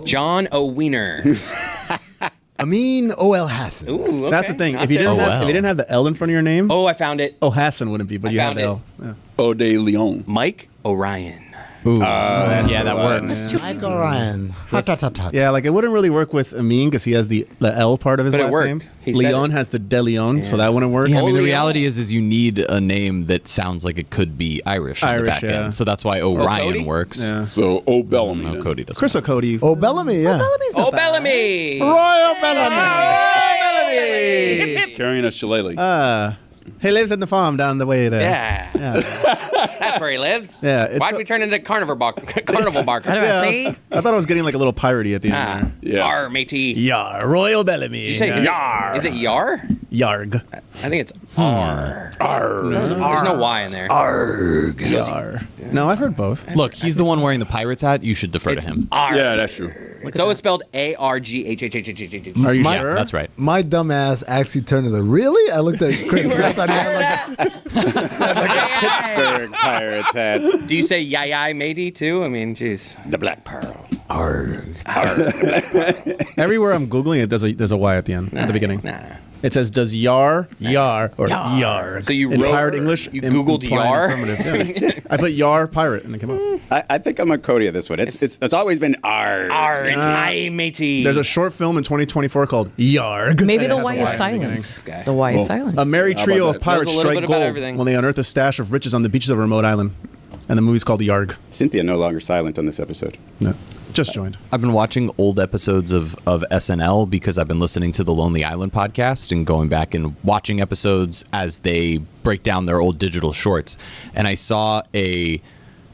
John O'Wiener. Amin O.L. Hassan. Ooh, okay. That's the thing. Not If you didn't terrible. have, if you didn't have the L in front of your name, Oh, I found it. Hassan wouldn't be, but I you have found the it. L. Yeah. Ode Leon. Mike Orion. Ooh. Yeah, that works. Michael Ryan. Hot, hot, hot, hot. Yeah, like it wouldn't really work with Amin because he has the L part of his But it last worked. name. He said Leon it. has the De Leon, so that wouldn't work. Yeah, I mean, the Leon. reality is you need a name that sounds like it could be Irish on the Irish, back yeah. end. So that's why Cody? Orion works. Yeah. So, O Bellamy. No, then. Cody doesn't. Chris O'Cody. Oh, Bellamy, yeah. Oh, Bellamy. Royal Bellamy. Carrying a shillelagh. He lives in the farm down the way there. Yeah. That's where he lives. Yeah, it's Why'd a- we turn into carnival barker? Yeah, I thought I was getting like a little piratey at the Ah, end. Yeah. Yar, matey. Did Yar, Royal Bellamy. you say is it Yar? Yarg. I think it's R. There's no Y in there. Yar. No, I've heard both. Look, he's the one wearing the Pirates hat. You should defer to him. R. Yeah, that's true. It's always spelled A-R-G-H-H-H-H-H-H. Are you My- sure? That's right. My dumb ass actually turned to the, really? I looked at Chris. I thought he had Pittsburgh Pirates hat. Do you say yai matey too? I mean, jeez. The Black Pearl. Everywhere I'm Googling it, there's a Y at the end, at the beginning. Nah. It says, does yar, or yar. So you in wrote- pirate English, you Googled implying yar? affirmative. Yeah. I put yar pirate and it came up. I think I'm a Cody of this one. It's always been R. R and I matey. There's a short film in 2024 called Yarg. Maybe the That's Y a is Y in the beginning. silent. The Y is silent. A merry How trio about of that? pirates Knows a little strike bit about gold everything. when they unearth a stash of riches on the beaches of a remote island. And the movie's called Yarg. Cynthia no longer silent on this episode. No, just joined. I've been watching old episodes of SNL because I've been listening to the Lonely Island podcast and going back and watching episodes as they break down their old digital shorts. And I saw a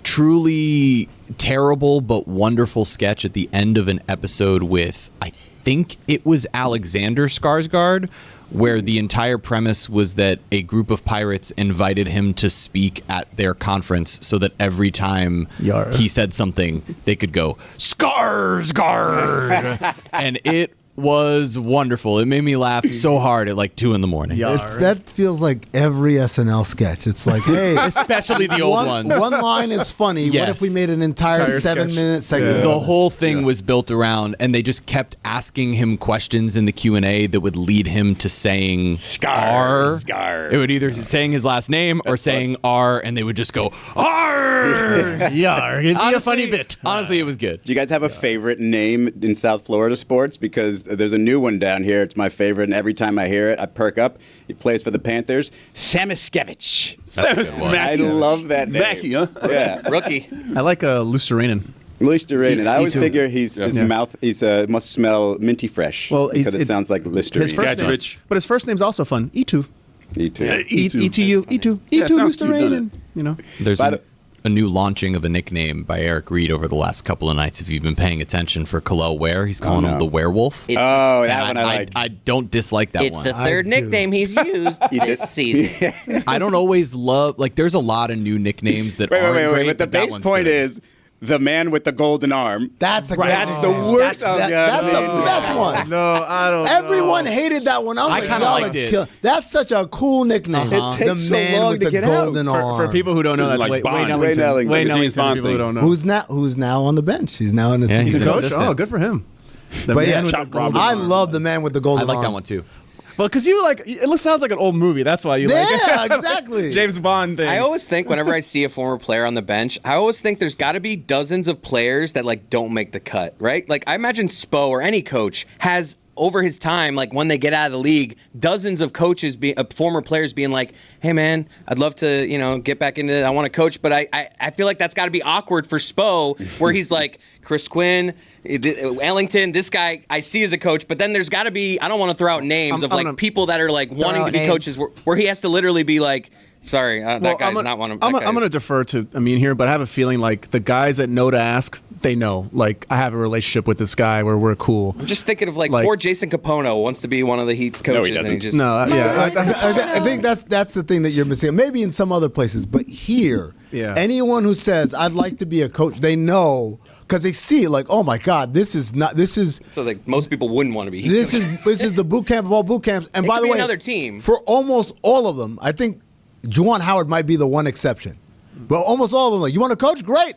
truly terrible but wonderful sketch at the end of an episode with, I think it was Alexander Skarsgård, where the entire premise was that a group of pirates invited him to speak at their conference so that every time Yar. he said something, they could go, Skarsgård! And it was wonderful. It made me laugh so hard at like 2 a.m. that feels like every SNL sketch. It's like, hey, Especially the old ones. one line is funny. What Yes. if we made an entire Entire 7-minute segment? The whole thing was built around, and they just kept asking him questions in the Q&A that would lead him to saying R. Scar. It would either saying his last name or saying R, and they would just go R. Yarg. It'd be a funny bit. Honestly, it was good. Do you guys have a favorite name in South Florida sports? Because there's a new one down here. It's my favorite, and every time I hear it, I perk up. He plays for the Panthers. Samiskevich. I love that name. Mackie, huh? Yeah. Rookie. I like Luceranen. Listerine, and I always too. figure his mouth must smell minty fresh. Well, because it sounds like Listerine. His first name, but his first name's also fun. E2. E2. Yeah, E2. E2. E2 sounds cute, Listerine. doesn't And, you know. There's By the- a new launching of a nickname by Eric Reed over the last couple of nights. If you've been paying attention for Khalil Ware, he's calling him the werewolf. Oh, that And one I like. I don't dislike that It's one. the third nickname he's used this season. I don't always love, like, there's a lot of new nicknames that aren't Wait. great, But the that base one's point good. is the man with the golden arm. That's a great That's the nickname. worst. That's the best one. No, I don't Everyone hated that one. I kinda y'all liked are it. That's such a cool nickname. It takes so the man long with to the get out. golden arm. For people who don't know, that's Like Wayne Bond. Ellington. Wayne Ellington. Wayne Like a James Ellington, Bond for people who don't know. Who's now on the bench? He's now in the Yeah, He's assistant the coach? assistant. Oh, good for him. The But man yeah, with the Chop golden Robin. I arm. love the man with the I golden like arm. that one too. Well, because you like it sounds like an old movie. That's why you like it. Yeah, exactly. James Bond thing. I always think whenever I see a former player on the bench, I always think there's got to be dozens of players that like don't make the cut, right? Like I imagine Spo or any coach has over his time, like when they get out of the league, dozens of coaches, former players being like, "Hey man, I'd love to, get back into it. I want to coach," but I feel like that's got to be awkward for Spo, where he's like Chris Quinn, Ellington, this guy I see as a coach, but then there's got to be, I don't want to throw out names of like people that are like wanting to be coaches, where he has to literally be like, sorry, that guy's not one of them. I'm going to defer to Amin here, but I have a feeling like the guys that know to ask, they know. Like, I have a relationship with this guy where we're cool. I'm just thinking of like poor Jason Capono wants to be one of the Heat's coaches. he doesn't. And he just, I think that's the thing that you're missing. Maybe in some other places, but here, anyone who says I'd like to be a coach, they know because they see it like, oh my God, this is. So like most people wouldn't want to be Heat This coaches. is the boot camp of all boot camps. And It by could the be way, another team. for almost all of them, I think Juwan Howard might be the one exception. But almost all of them, like, you want to coach? Great.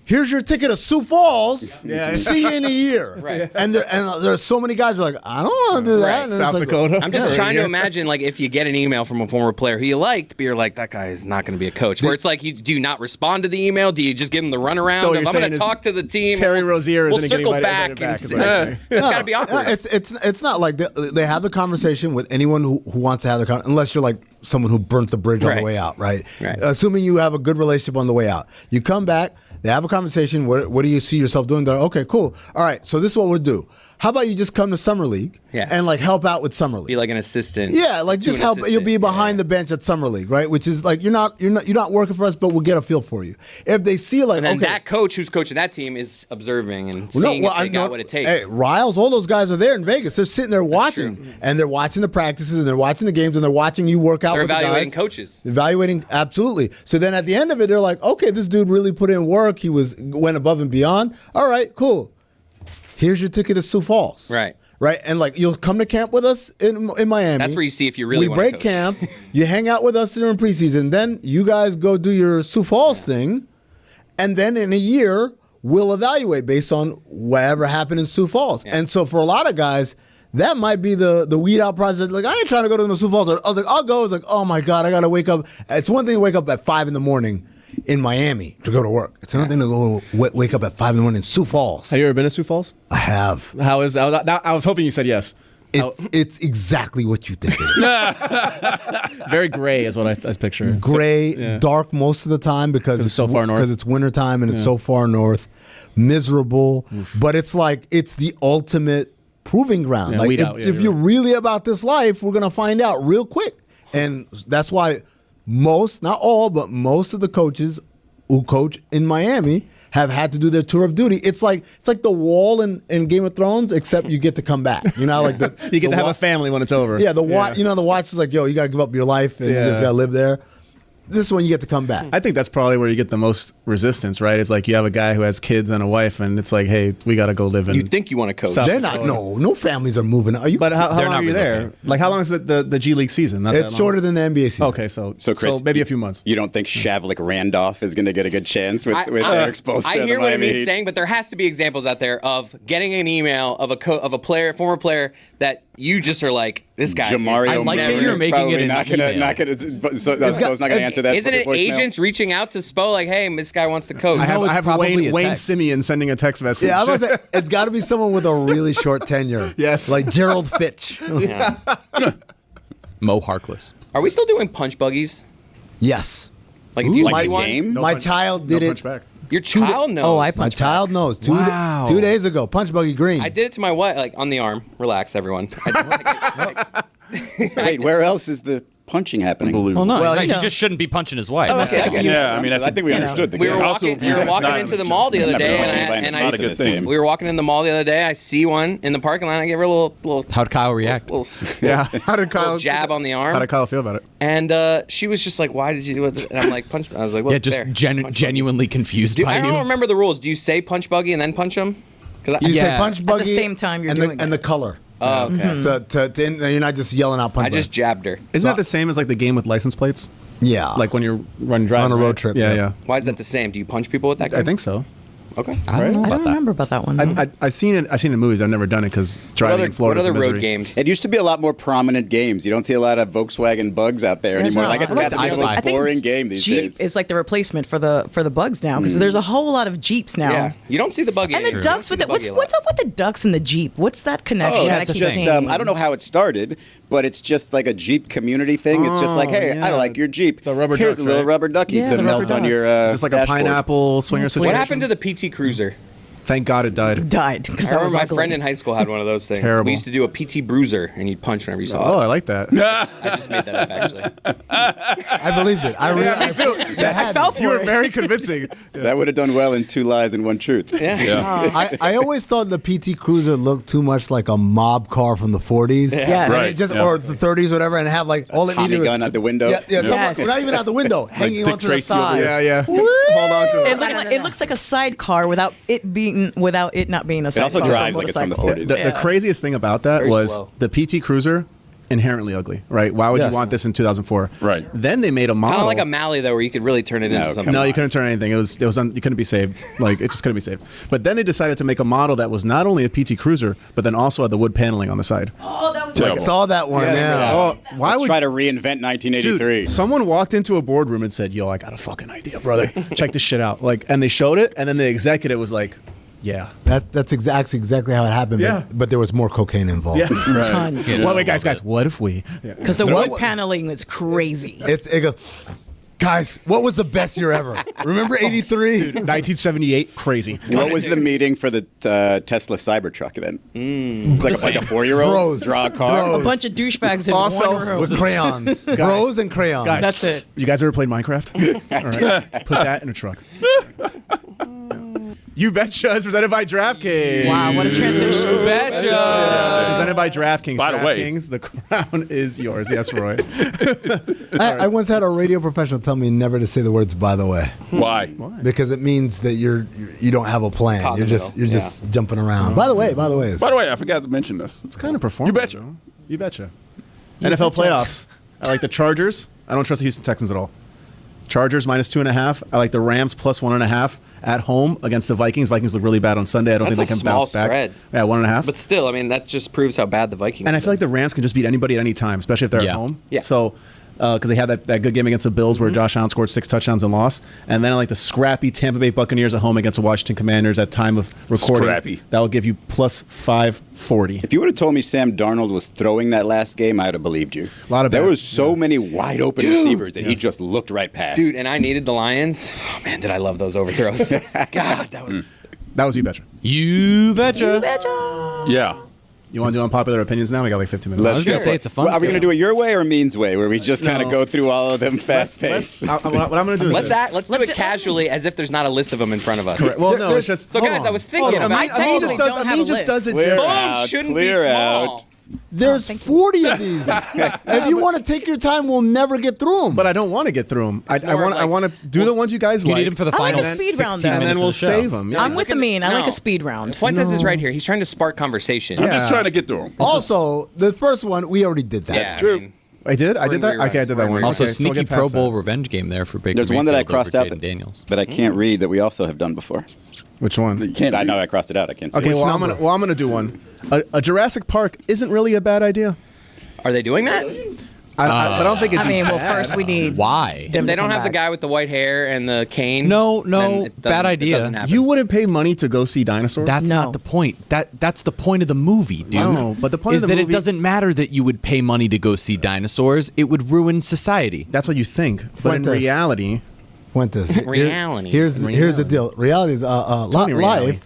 Here's your ticket to Sioux Falls. See you in a year. Right. And there's so many guys who are like, I don't want to do that. Right. And it's South like, Dakota. I'm just trying to imagine, like, if you get an email from a former player who you liked, but you're like, that guy is not going to be a coach. Where it's like, do you not respond to the email? Do you just give him the runaround? So of, you're I'm going saying to is talk to the team. Terry and Rozier we'll isn't circle getting back. invited back, It's is what you're saying. got to be awkward. It's not like they have the conversation with anyone who wants to have the conversation, unless you're like someone who burnt the bridge on the Right. way out, right? Right. Assuming you have a good relationship on the way out. You come back, they have a conversation. What do you see yourself doing? They're okay, cool. All right, so this is what we'll do. How about you just come to Summer League and like help out with Summer League? Be like an assistant. Yeah, like to just an help. assistant. You'll be behind the bench at Summer League, right? Which is like you're not working for us, but we'll get a feel for you. If they see like, And then okay, that coach who's coaching that team is observing and seeing if they got what it takes. Hey, Riles, all those guys are there in Vegas. They're sitting there watching, true. and they're watching the practices, and they're watching the games, and they're watching you work out. They're with evaluating the guys. coaches. Evaluating, absolutely. So then at the end of it, they're like, okay, this dude really put in work. He went above and beyond. All right, cool. Here's your ticket to Sioux Falls. Right, and like you'll come to camp with us in Miami. That's where you see if you really we want to break coach. camp. You hang out with us during preseason. Then you guys go do your Sioux Falls thing, and then in a year we'll evaluate based on whatever happened in Sioux Falls. And so for a lot of guys, that might be the weed out process. Like I ain't trying to go to the Sioux Falls. I was like, I'll go. It's like, oh my God, I gotta wake up. It's one thing to wake up at 5 a.m. in Miami to go to work. It's another thing to go wake up at 5 a.m. in Sioux Falls. Have you ever been to Sioux Falls? I have. How is that? I was hoping you said yes. It's exactly what you think it is. Very gray is what I picture. Gray, dark most of the time because it's so far north. Because it's wintertime and it's so far north. Miserable. But it's like it's the ultimate proving ground. Yeah, like weed if, out. Yeah, if you're you're right. really about this life, we're gonna find out real quick. And that's why most, not all, but most of the coaches who coach in Miami have had to do their tour of duty. It's like the wall in Game of Thrones, except you get to come back. You know, like You get to have a family when it's over. Yeah, the watch. You know, the watch is like, yo, you gotta give up your life and you just gotta live there. This one you get to come back. I think that's probably where you get the most resistance, right? It's like you have a guy who has kids and a wife, and it's like, hey, we got to go live in. You think you want to coach? South They're not. No families are moving. Are you? But how long not are you there? relocating. Like, how long is the G League season? Not that It's long. shorter than the NBA season. Okay, so Chris, maybe a few months. You don't think Shavlik Randolph is going to get a good chance with their exposure? I hear what Amin's saying, but there has to be examples out there of getting an email of a player, former player that you just are like, this guy. Jamario I like that Murray, you're making it probably an not email. gonna, so Spo's not going to answer that. Isn't it voicemail? agents reaching out to Spo like, hey, this guy wants to coach? I have probably a Wayne text. Simeon sending a text message. Yeah, I was gonna say it's got to be someone with a really short tenure. Yes. like Gerald Fitch. Mo Harkless. Are we still doing punch buggies? Yes. Like if you Like see a one? game? My child did no it. punch back. Your child knows. Oh, I My punch child knows. 2 Wow. 2 days ago, punch buggy green. I did it to my wife, like on the arm. Relax, everyone. Wait, where else is the punching happening? Unbelievable. Well, no, Well, he you know. just shouldn't be punching his wife. Oh, okay, I get it. Yeah, I mean, I think we understood the We game. were Also, walking, we were it's walking not- into the mall the other Never day, mind. and Not a I good thing. we were walking in the mall the other day. I see one in the parking lot. I give her a little How'd Kyle react? Yeah. How did Kyle little jab on the arm. How did Kyle feel about it? And she was just like, "Why did you do it?" And I'm like, "Punch." I was like, "Look, Yeah, just there, punch buggy." genuinely confused Dude, by I you. don't remember the rules. Do you say punch buggy and then punch him? Because You say Yeah. punch At buggy the same time you're and doing and it. the color. Oh, okay. So you're not just yelling out punch I just buggy. jabbed her. Isn't that the same as like the game with license plates? Yeah. Like when you're running driving On a road right? trip, Yeah, yeah. yeah. Why is that the same? Do you punch people with that? I Game? think so. Okay. I don't know I about don't that. remember about that one. I seen it. I've seen it in movies. I've never done it because What driving other, in Florida what is a other misery. road games? It used to be a lot more prominent games. You don't see a lot of Volkswagen Bugs out there There's anymore. not. Like it's I got like to be the the- most I think boring game these Jeep days. is like the replacement for the bugs now because there's a whole lot of Jeeps now. Yeah. You don't see the buggy. And the anymore. ducks You with don't it. see the What's buggy a lot. up with the ducks and the Jeep? What's that connection? Oh, I that's keep just seeing? I don't know how it started, but it's just like a Jeep community thing. It's just like, hey, I yeah. like your Jeep. The rubber Here's ducks, a little right? rubber ducky Yeah, to the melt rubber on your ducks. Just like a dashboard. pineapple swinger situation. What happened to the PT Cruiser? Thank God it died. Died because I that was remember my ugly. friend in high school had one of those things. Terrible. We used to do a PT Bruiser, and you'd punch whenever you saw Oh, it. I like that. I just made that up, actually. I believed it. I really I fell for You were it. very convincing. That would have done well in 2 Lies and 1 Truth. I always thought the PT Cruiser looked too much like a mob car from the 40s. Yes. And Right. it just Yeah. or the 30s, whatever, and have like all it Tommy needed was gun out the window. Yeah, yeah. Yes. Not even out the window, hanging Dick onto the Tracy over side. there. Yeah, yeah. Hold on to it. It looks like a sidecar without it not being a It sidecar. also drives like it's from the motorcycle. 40s. The craziest thing about that Very was slow. the PT Cruiser, inherently ugly, right? Why would Yes. you want this in 2004? Right. Then they made a model. Kind of like a Mally, though, where you could really turn it into No, something. come No, on. you couldn't turn anything. You couldn't be saved. Like it just couldn't be saved. But then they decided to make a model that was not only a PT Cruiser, but then also had the wood paneling on the side. Oh, that was Terrible. Saw that one. Yeah. Oh, why Let's would try to reinvent 1983. Dude, someone walked into a boardroom and said, "Yo, I got a fucking idea, brother. Check this shit out." Like, and they showed it, and then the executive was like, "Yeah, That's exactly how it happened. Yeah. But there was more cocaine involved. yeah." tons. Well, wait, guys, what if we? Yeah. Because the What- wood paneling is crazy. It goes, guys, what was the best year ever? Remember 83? 1978, crazy. What was the meeting for the Tesla Cybertruck then? It's like a bunch of 4-year-olds Bros. draw a car. Bros. A bunch of douchebags in Also, one room. With crayons. Bros and crayons. Guys, That's it. You guys ever played Minecraft? All right, put that in a truck. You Betcha is presented by DraftKings. Wow, what a transition. It's presented by DraftKings. By the way. DraftKings, the crown is yours. Yes, Roy. I once had a radio professional tell me never to say the words "by the way" Why? because it means that you don't have a plan. Caught in You're the just middle. jumping around. By the way. By the way, I forgot to mention this. It's kind of performance. You betcha. Joe. You betcha. NFL playoffs. I like the Chargers. I don't trust the Houston Texans at all. Chargers -2.5. I like the Rams +1.5 at home against the Vikings. Vikings look really bad on Sunday. I don't That's think they a can small bounce back. spread. Yeah, 1.5. But still, I mean, that just proves how bad the Vikings And I have feel like the Rams can just beat anybody at any time, especially if they're Yeah. at home. Yeah. So, because they had that good game against the Bills where Josh Allen scored 6 touchdowns and lost. And then I like the scrappy Tampa Bay Buccaneers at home against the Washington Commanders at time of recording. Scrappy. That will give you +540. If you would have told me Sam Darnold was throwing that last game, I would have believed you. Lot of there bad- was so many wide open receivers that he just looked right past. Dude, and I needed the Lions. Oh, man, did I love those overthrows. God, that was... That was You Betcha. You betcha. Yeah. You want to do unpopular opinions now? We got like 15 minutes. I was gonna say it's a fun. Well, are we going to thing. do it your way or Mean's way, where we just kind of No. go through all of them fast paced? What I'm going to do is Let's this. do it casually as if there's not a list of them in front of us. Well, no, it's just. So, Hold guys, on. I was thinking Hold on. about... I technically don't have a just does it. Clear Boom out, shouldn't clear be out. small. There's thank you. 40 of these. If you want to take your time, we'll never get through them. But I don't want to get through them. I more want like- to do the ones you guys You like. need him for the I like final a speed round, 16 though. and then minutes we'll of the show. save them. Yeah. I'm with Amin. I like No. a speed round. Fuentes is right here. He's trying to spark conversation. I'm just trying to get through them. also, the first one, we already did that. Yeah, That's true. I mean, I did. I We're did in that. reruns. Okay, I did that We're in one. reruns. Also, Okay, so we'll sneaky get past Pro that. Bowl revenge game there for Baker There's one that I Mayfield crossed over out Jaden Daniels. that I can't read that we also have done before. Which one? You can't I read. know I crossed it out. I can't see Okay, it. well, I'm gonna do one. A Jurassic Park isn't really a bad idea. Are they doing that? But I don't think it. I mean, well, first we need. Why? them They to don't come have the back. guy with the white hair and the cane. No, then no, it doesn't- bad it idea. doesn't happen. You wouldn't pay money to go see dinosaurs. That's No. not the point. That's the point of the movie, dude. No, but the point is of the that movie- it doesn't matter that you would pay money to go see dinosaurs. It would ruin society. That's what you think, but in Fuentes. reality, Fuentes. Reality. Here's the deal. Reality is life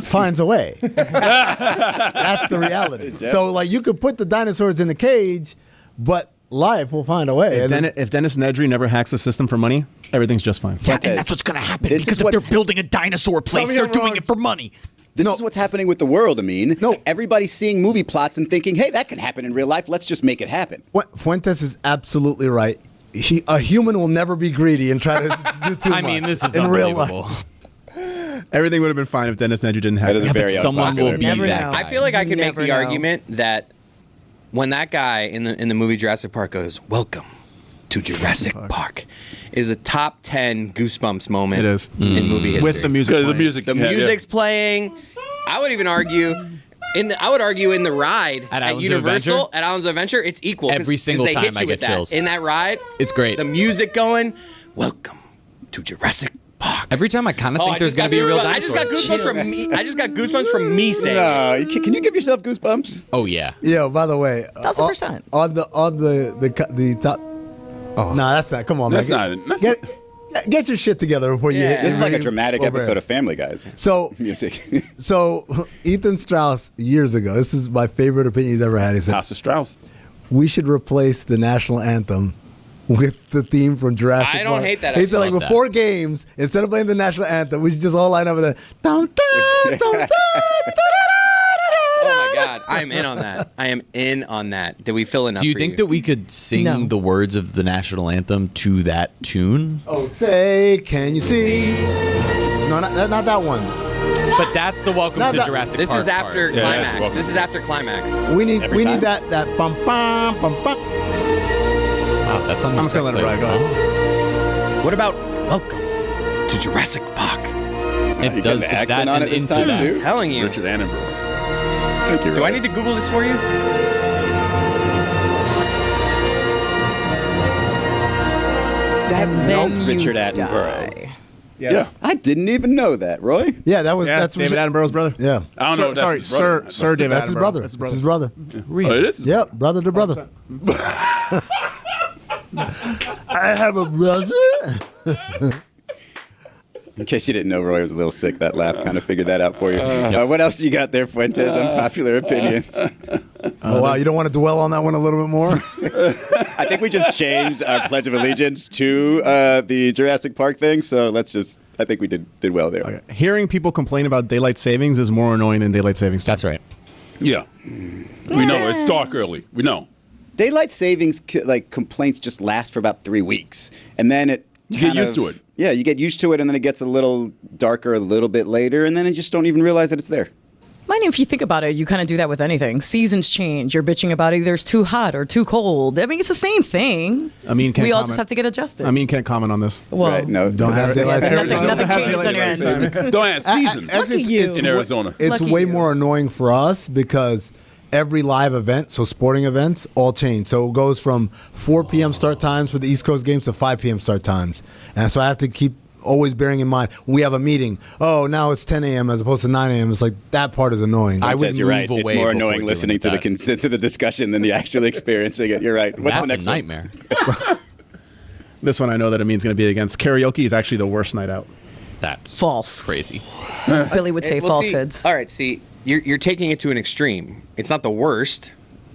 finds a way. That's the reality. So like you could put the dinosaurs in the cage, but life will find a way. If Dennis Nedry never hacks the system for money, everything's just fine. Yeah, and that's what's going to happen because if they're building a dinosaur place, they're doing it for money. This is what's happening with the world, Amin. No. Everybody's seeing movie plots and thinking, hey, that can happen in real life. Let's just make it happen. Fuentes is absolutely right. A human will never be greedy and try to do too much. I mean, this is in real unbelievable. life. Everything would have been fine if Dennis Nedry didn't hack That is it. very Someone will be Never that know. guy. I feel like I can make Never the know. argument that when that guy in the movie Jurassic Park goes, "Welcome to Jurassic Park," is a top 10 Goosebumps moment. It is. In movie history. With the music. The playing. music. The music's playing. I would even argue in the ride At at Islands of Universal Adventure? at Islands of Adventure, it's equal. 'cause- Every 'cause single they time hit I you get with that. chills. In that ride. It's great. The music going. Welcome to Jurassic Park. Every time I kind of Oh, think I there's just going to got be a real goosebumps. dinosaur. I just got goosebumps from me. I just got goosebumps from me saying. it. No, can you give yourself goosebumps? Oh, yeah. Yeah. By the way, 1,000%. on the top. Oh. No, that's not. Come on, That's man. not. Get your shit together before you. Yeah. hit This is like a really dramatic over. episode of Family Guys. So, Music. so Ethan Strauss years ago. This is my favorite opinion he's ever had. He said House of Strauss. we should replace the national anthem with the theme from Jurassic I don't Park. hate that. He I said like love before games, instead of playing the national anthem, we should just all line up with a dun, dun, dun, dun, Oh my God, I am in on that. I am in on that. Did we fill enough? Do you for think that we could sing No. the words of the national anthem to that tune? Oh, say, can you see? No, not that one. But that's the welcome Not to that- Jurassic This Park is after part. Yeah, that's climax. welcome. This is after climax. We need Every time? that bum bum bum bum. Wow, that's on I'm just gonna let it ride. Go ahead. What about welcome to Jurassic Park? It You does. got the It's accent that on and it this into time that. too. Telling you. Richard Annenberg. Thank you. Do I need to Google this for you? That Then knows you Richard die. Attenborough. Yeah. I didn't even know that, Roy. Yeah, that was Yeah, that's David Attenborough's brother. Yeah, I don't know. If that's Sorry, his brother. Sir David that's his brother. That's That's his brother. Oh, it is. Yep, brother to brother. I have a brother. In case you didn't know, Roy was a little sick. That laugh kind of figured that out for you. What else you got there, Fuentes? Unpopular opinions. Oh wow, you don't want to dwell on that one a little bit more? I think we just changed our Pledge of Allegiance to the Jurassic Park thing. So I think we did well there. Okay. Hearing people complain about daylight savings is more annoying than daylight savings. That's right. Yeah. We know it's dark early. We know. Daylight savings complaints just last for about 3 weeks, and then it You get kind used of- to it. Yeah, you get used to it, and then it gets a little darker a little bit later, and then you just don't even realize that it's there. Mind you, if you think about it, you kind of do that with anything. Seasons change. You're bitching about either it's too hot or too cold. I mean, it's the same thing. Amin can't we all comment. just have to get adjusted. I mean, can't comment on this. well, Right? No, Don't have daylight nothing, savings. nothing have changes on your daylight end. Don't ask seasons. Lucky you. In Arizona. It's Lucky way you. more annoying for us because every live event, so sporting events, all change. So it goes from 4 p.m. start times for the East Coast games to 5 p.m. start times. And so I have to keep always bearing in mind when we have a meeting, oh, now it's 10 a.m. as opposed to 9 a.m. It's like that part is annoying. I would Says you're move right. away It's more before annoying doing listening to that. to the discussion than the actually experiencing it. You're right. What's That's the next a nightmare. This one I know that Amin's going to be against. Karaoke is actually the worst night out. That's False. crazy. As Billy would say, Well, see, falsehoods. all right, see, you're taking it to an extreme. It's not the worst.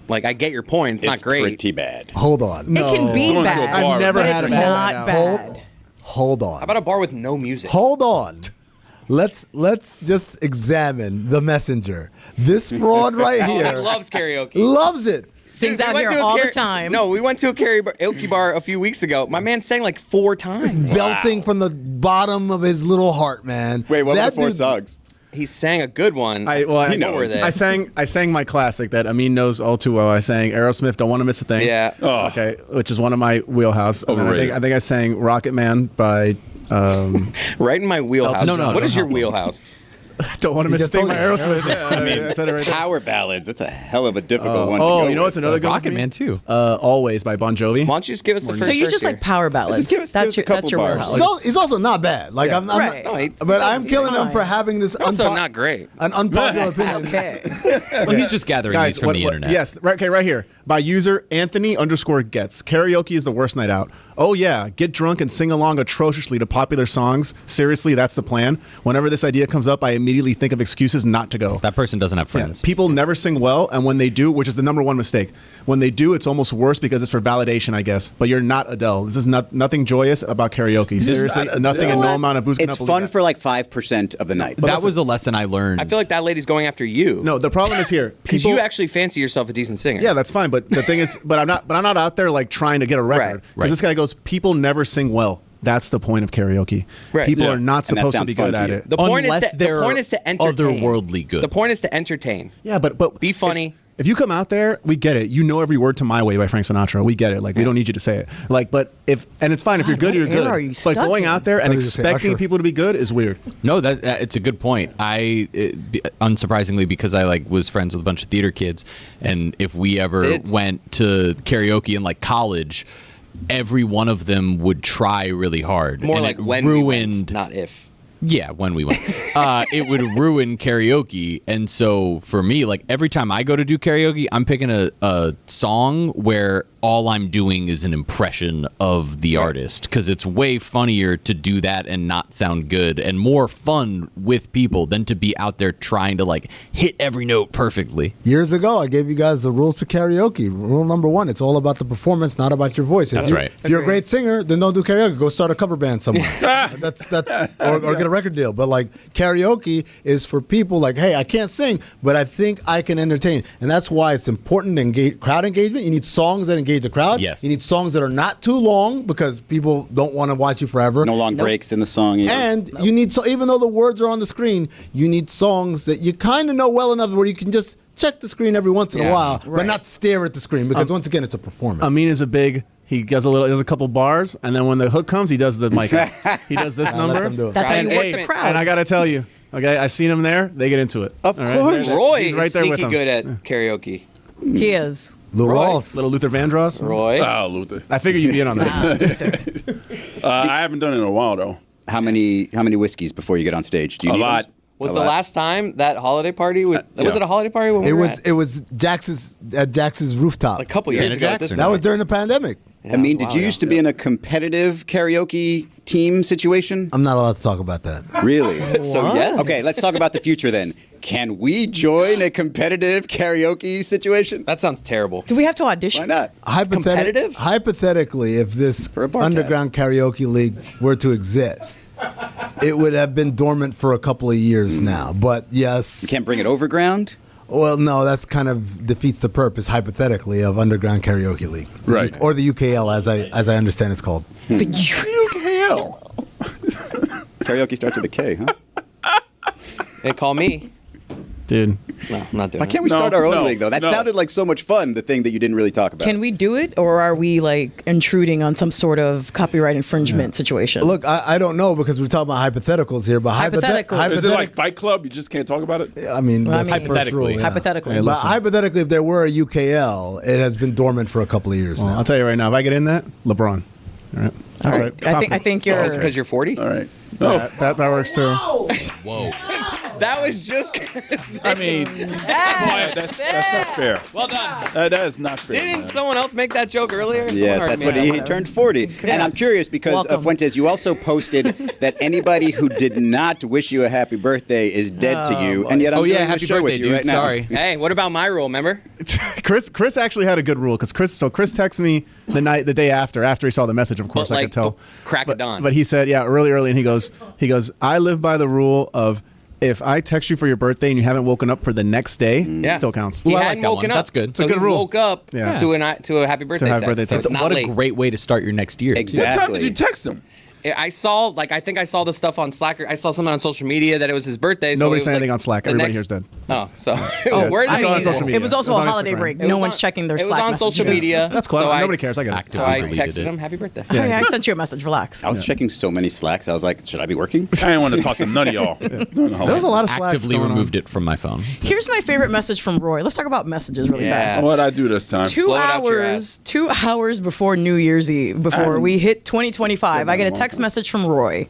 Like, I get your point. It's not great. Pretty bad. Hold on. It can be Someone to a bad. bar. I've never but had it's a bad not night out. bad. Hold on. How about a bar with no music? Hold on. Let's just examine the messenger. This fraud right Oh, he here loves karaoke. loves it. Sings Dude, we out went here to a all the time. No, we went to a karaoke bar a few weeks ago. My man sang like 4 times. Belting from the bottom of his little heart, man. Wait, what were That the 4 dude- songs? He sang a good one. I What were they? I sang my classic that Amin knows all too well. I sang Aerosmith, Don't Want to Miss a Thing. Yeah. Oh. Okay, which is one of my wheelhouse. And then Overrated. I think I sang Rocket Man by Right in my wheelhouse. No, What is your don't. wheelhouse? Don't want to miss a just thing told by you. Aerosmith. I mean, I said it right there. power ballads. That's a hell of a difficult one. Oh, to go you know what's with. another good one? Rocket for me? Man too. Always by Bon Jovi. Why don't you just give us the first So you verse just here? like power ballads. Just give us a couple That's your bars. wheelhouse. He's also not bad. Like I'm Right. not, No, he- but I'm killing him fine. for having this Also not great. an unpopular opinion. Okay. Well, he's just gathering these from the internet. Yes, right. Okay, right here by user Anthony_gets. Karaoke is the worst night out. Oh yeah, get drunk and sing along atrociously to popular songs. Seriously, that's the plan. Whenever this idea comes up, I immediately think of excuses not to go. That person doesn't have Yeah, friends. people never sing well, and when they do, which is the number one mistake, when they do, it's almost worse because it's for validation, I guess. But you're not Adele. This is nothing joyous about karaoke. Seriously, not nothing Adele. and no amount of booze. can It's help fun believe for like 5% of the night. That was a lesson I learned. I feel like that lady's going after you. No, the problem is here. because People, you actually fancy yourself a decent singer. yeah, that's fine. But the thing is, but I'm not out there like trying to get a record. Because Right. this guy goes, people never sing well. That's the point of karaoke. Right. People Yeah. are not And that supposed to sounds be fun good to at you. it. The point Unless is to, they're the point is to entertain. otherworldly good. The point is to entertain. Yeah, but Be funny. If you come out there, we get it. You know every word to "My Way" by Frank Sinatra. We get it. Like we don't need you to say it. Like, but and it's fine if you're good, what you're good. era are you But stuck going in? out there and I was gonna say expecting Usher. people to be good is weird. No, that it's a good point. Unsurprisingly, because I was friends with a bunch of theater kids, and if we ever Kids. went to karaoke in like college, every one of them would try really hard. More and like it when ruined. we went, not if. Yeah, when we went, it would ruin karaoke. And so for me, like every time I go to do karaoke, I'm picking a song where all I'm doing is an impression of the artist, because it's way funnier to do that and not sound good, and more fun with people than to be out there trying to like hit every note perfectly. Years ago, I gave you guys the rules to karaoke. Rule number 1: it's all about the performance, not about your voice. That's right. If you're a great singer, then don't do karaoke. Go start a cover band somewhere. that's or get a record deal. But like karaoke is for people like, hey, I can't sing, but I think I can entertain, and that's why it's important to engage crowd engagement. You need songs that engage the crowd. Yes. You need songs that are not too long because people don't want to watch you forever. No long breaks in the song. Either. And you need, so even though the words are on the screen, you need songs that you kind of know well enough where you can just check the screen every once in a while, but not stare at the screen because once again, it's a performance. Amin is a big. He does a couple bars, and then when the hook comes, he does the mic. He does this I'll let number. them do it. That's how And, you work hey, the crowd. And I gotta tell you, okay, I've seen him there. They get into it. Of All right? course. Roy He's right is there with sneaky them. good at karaoke. He is. Lou Rawls. Little Luther Vandross. Roy. Oh, Luther. I figure you'd be in on that. I haven't done it in a while though. How many whiskeys before you get on stage? Do you A need lot. them? Was A the lot. last time that holiday party? Was yeah. it a holiday party when we It were was at? it was Jax's rooftop. A couple Santa years ago. at Jack's this or That point. was during the pandemic. I mean, did wow, you yeah. used to be in a competitive karaoke team situation? I'm not allowed to talk about that. Really? So yes. Okay, let's talk about the future then. Can we join a competitive karaoke situation? That sounds terrible. Do we have to audition? Why not? Competitive? Hypothetically, if this For a bar tab. underground karaoke league were to exist, it would have been dormant for a couple of years now. But yes, You can't bring it overground? well, no, that's kind of defeats the purpose, hypothetically, of underground karaoke league, Right. Or the UKL, as I understand it's called. Hell. Karaoke starts with a K, huh? They call me. Dude. No, I'm not doing Why can't we No, start our own no, league, though? That no. sounded like so much fun, the thing that you didn't really talk about. Can we do it, or are we like intruding on some sort of copyright infringement situation? Look, I don't know because we're talking about hypotheticals here, but Hypothetically. Is it like Fight Club? You just can't talk about it? I mean, Well, I that's mean- the first rule, Hypothetically. yeah. Hypothetically. Hey, But listen. hypothetically, if there were a UKL, it has been dormant for a couple of years Well, now. I'll tell you right now, if I get in that, LeBron. All right. That's right. I think you're. because you're 40. All right. No. That works too. Whoa. That was just. I mean, that's not fair. Well done. That is not fair. Didn't man. someone else make that joke earlier? Yes, Someone that's already what made he that. turned 40. And I'm curious because, Welcome. Fuentes, you also posted that anybody who did not wish you a happy birthday is dead to you. And yet I'm Oh yeah, doing happy the show birthday, with you dude. right now. Sorry. Hey, what about my rule? Remember? Chris actually had a good rule because Chris texted me the day after he saw the message. Of course, But, I like, could tell. crack of dawn. But he said, yeah, really early, and he goes, I live by the rule of if I text you for your birthday and you haven't woken up for the next day, it still counts. He I like hadn't that woken one. up. That's good. It's So a good he rule. woke up Yeah. to a happy birthday happy text. birthday So text. it's not What late. a great way to start your next year. Exactly. What time did you text him? I saw, I think I saw the stuff on Slack. I saw something on social media that it was his birthday. Nobody so said anything on Slack. Everybody here's dead. Oh, so where did I saw it on he? social media. It was also It was a on holiday Instagram. break. It No was one's on- checking their It was Slack on messages. social media. That's clever. So Nobody cares. I get it. So I Actively deleted texted it. him, happy birthday. Hey, I sent you a message. Relax. I was checking so many Slacks. I was like, should I be working? I didn't want to talk to none of y'all. There was a lot of Slacks Actively going on. removed it from my phone. Here's my favorite message from Roy. Let's talk about messages really fast. What'd I do this time? Blow it out your ass. 2 hours before New Year's Eve, before we hit 2025, I get a text message from Roy,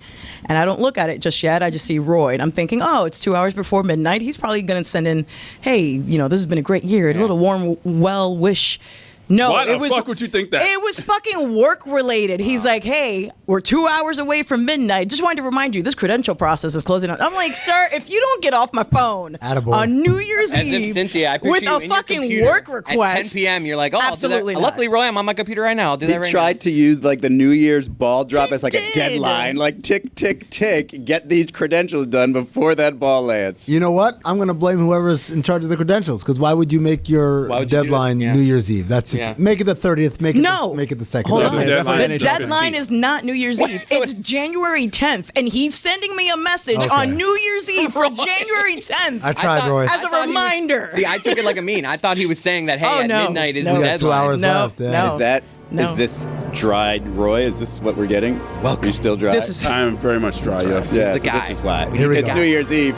and I don't look at it just yet. I just see Roy, and I'm thinking, oh, it's 2 hours before midnight. He's probably going to send in, hey, this has been a great year, a little warm well wish. No, Why the it was, fuck would you think that? It was fucking work related. He's like, hey, we're 2 hours away from midnight. Just wanted to remind you, this credential process is closing out. I'm like, sir, if you don't get off my phone Attaboy. on New Year's As Eve if Cynthia, I picture with you a in your fucking computer work request. at 10 p.m. You're like, oh, Absolutely I'll do that. not. Luckily, Roy, I'm on my computer right now. I'll do They that right tried to use the New Year's ball drop as a did. deadline, tick, tick, tick, get these credentials done before that ball lands. You know what? I'm going to blame whoever's in charge of the credentials because why would you make your Why would you do deadline that? Yeah. New Year's Eve? That's just Yeah. make it the 30th. Make it make it the 2nd. Hold on. The deadline The is deadline 15th. is not New Year's Eve. It's January 10th, and he's sending me a message Okay. on New Year's Eve for January 10th. I tried, thought- Roy. As I a thought he was- reminder. See, I took it like a mean. I thought he was saying that, hey, Oh, at no. midnight is No. the We got 2 deadline. hours No, left. Yeah. no. Is this dried Roy? Is this what we're getting? Welcome. Are you still dry? This is I'm very much dry, yes. yeah, the so guy. this is why. Here we It's go. New Year's Eve.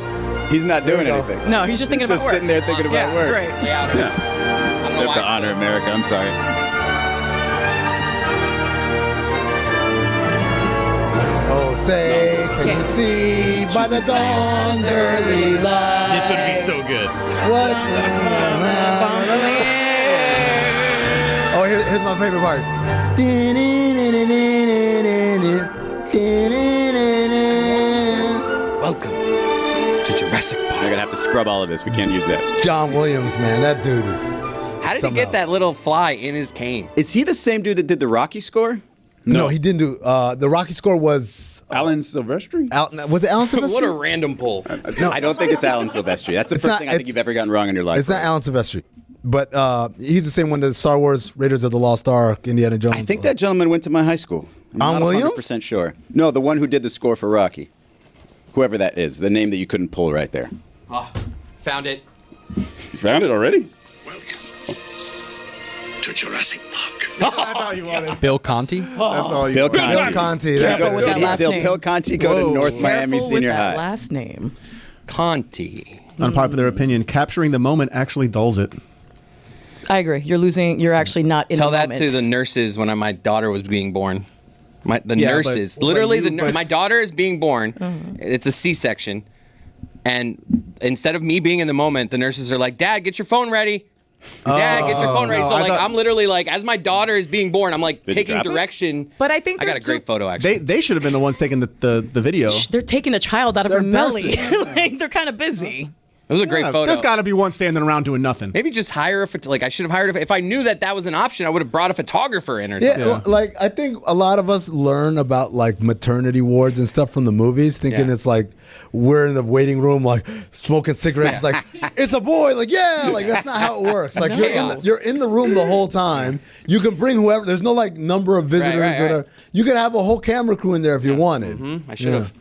He's not doing we go. anything. no, he's just thinking He's about just work. sitting there thinking about work. Great. Way out of it. Yeah. I'm You the have to wise honor one. America. I'm sorry. Oh, say, can you see by the dawn's early light? This would be so good. What? Oh, here's my favorite part. Welcome to Jurassic Park. You're going to have to scrub all of this. We can't use that. John Williams, man, that dude is. How did he somehow. get that little fly in his cane? Is he the same dude that did the Rocky score? No, he didn't do. The Rocky score was. Alan Silvestri? Was it Alan Silvestri? What a random pull. No, I don't think it's Alan Silvestri. That's the It's first not- thing I think it's- you've ever gotten wrong in your life. It's not Alan Silvestri, but he's the same one that Star Wars, Raiders of the Lost Ark, Indiana Jones. I think that gentleman went to my high school. I'm Alan not Williams? 100% sure. No, the one who did the score for Rocky. Whoever that is, the name that you couldn't pull right there. Oh, found it. You found it already? To Jurassic Park. That's all you wanted. Bill Conti? That's all you Bill wanted. Conti. Bill Conti. Careful with that last Did name. Bill Conti go Whoa. to North Miami Careful Senior with that High? last name. Conti. Unpopular opinion: capturing the moment actually dulls it. I agree. You're losing. You're actually not in Tell the that moment. to the nurses when my daughter was being born. The Yeah, nurses, but- literally, but you- my daughter is being born. It's a C-section, and instead of me being in the moment, the nurses are like, "Dad, get your phone ready. Dad, get your phone ready." no, So I thought- I'm literally as my daughter is being born, I'm Did you taking drop it? direction. But I think I got a they're great too- photo actually. They should have been the ones taking the video. They're taking the child out of They're her belly. nurses. They're kind of busy. It was a great Yeah, photo. There's got to be one standing around doing nothing. Maybe just hire I should have hired if I knew that was an option, I would have brought a photographer in or Yeah, something. like I think a lot of us learn about maternity wards and stuff from the movies, thinking Yeah. it's we're in the waiting room smoking cigarettes. It's it's a boy. That's not how it works. You're in the room the whole time. You can bring whoever. There's no number of visitors. right, or right. whatever. You could have a whole camera crew in there if you wanted. I should have.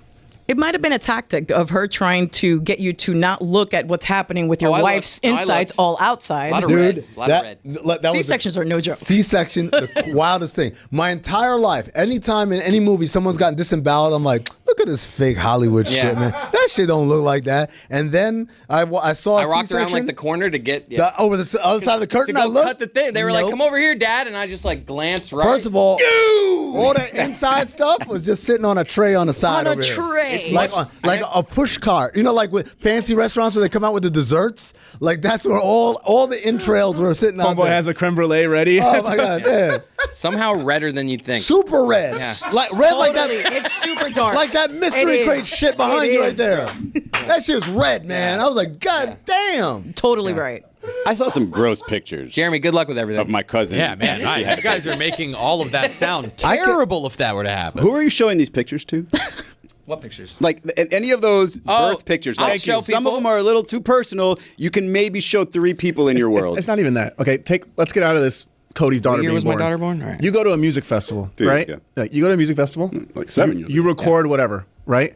It might have been a tactic of her trying to get you to not look at what's happening with your I wife's looked. No, I insides looked. all outside. A lot of Dude, red. A lot of red. that was C-sections are no joke. C-section, the wildest thing. My entire life, anytime in any movie someone's gotten disemboweled, I'm like, look at this fake Hollywood Yeah. shit, man. That shit don't look like that. And then I saw a I rocked around C-section, the corner to get over the other side of the to curtain. go I looked. cut the thing. They were like, Nope. "Come over here, Dad," and I just glanced right. First of all the inside stuff was just sitting on a tray on the side On a over here. tray. It's like a push cart. With fancy restaurants where they come out with the desserts. That's where all the entrails were sitting out Homeboy there. has a creme brulee ready. Oh my god, yeah. somehow redder than you'd think. Super red. Yeah. Red Totally. that. It's super dark. Like that mystery It crate is. shit behind It you right is. there. That shit's red, man. I was like, God damn. Totally right. I saw some gross pictures. Jeremy, good luck with everything. Of my cousin. Yeah, man. You guys are making all of that sound I could- terrible if that were to happen. Who are you showing these pictures to? What pictures? Any of those birth pictures. I'll show Some people. of them are a little too personal. You can maybe show 3 people in your world. It's not even that. Okay, let's get out of this Cody's daughter year being was my born. daughter born? All right. You go to a music festival, right? yeah. Like, you go to a music festival, Like 7 years you ago. record whatever, right?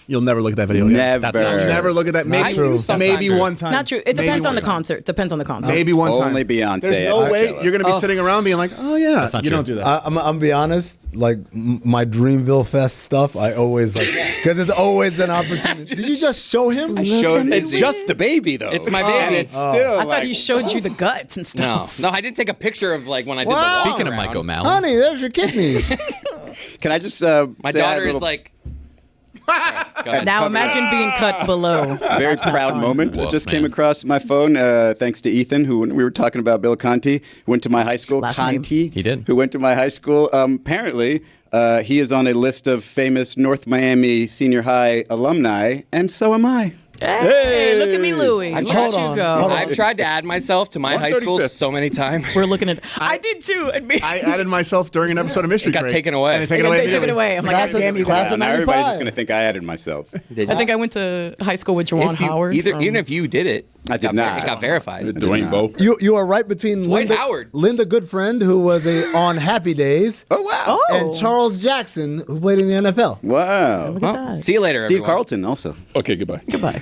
You'll never look at that video again. Never. That's not true. Never look at that. Maybe, true. maybe one time. Not true. It depends Maybe on the one time. concert. Depends on the concert. Maybe one time. Only Beyonce There's at no way Coachella. you're going to be sitting around being like, oh yeah. That's not you true. don't do that. I'm gonna be honest. Like my Dreamville Fest stuff, I always like because it's always an opportunity. Did you just show him? It's just the baby, though. It's my baby. And it's still I like, thought he showed you the guts and No, stuff. no, I didn't take a picture of like when I did Wow. the walk Speaking of around. Mike O'Malley, Honey, there's your kidneys. Can I just My say I had daughter a is little like. Go ahead. Now imagine being cut below. very proud moment that Woof, just came man. across my phone thanks to Ethan, who when we were talking about Bill Conti, who went to my high school. Last name. Conti, He did. who went to my high school. Apparently, he is on a list of famous North Miami senior high alumni, and so am I. Hey, look at me, Louie. Look Hold at you on, go. hold on. I've tried to add myself to my high school 135th. so many times. We're looking at. I did too. And me. I added myself during an episode of Mystery It got Crate. taken away. And they took it And away. they took it immediately. away. I'm like, Class God of- damn you class guys. of Now everybody's 95. just going to think I added myself. I think I went to high school with Juwan If you- Howard. even if you did it, I it did got not. It got verified. Dwayne Bowe. You are right between Dwight Linda, Howard. Linda Goodfriend, who was on Happy Days, Oh, wow. and Charles Jackson, who played in the NFL. Wow. Look at Well, that. see you later, Steve everyone. Carlton also. Okay, goodbye. Goodbye.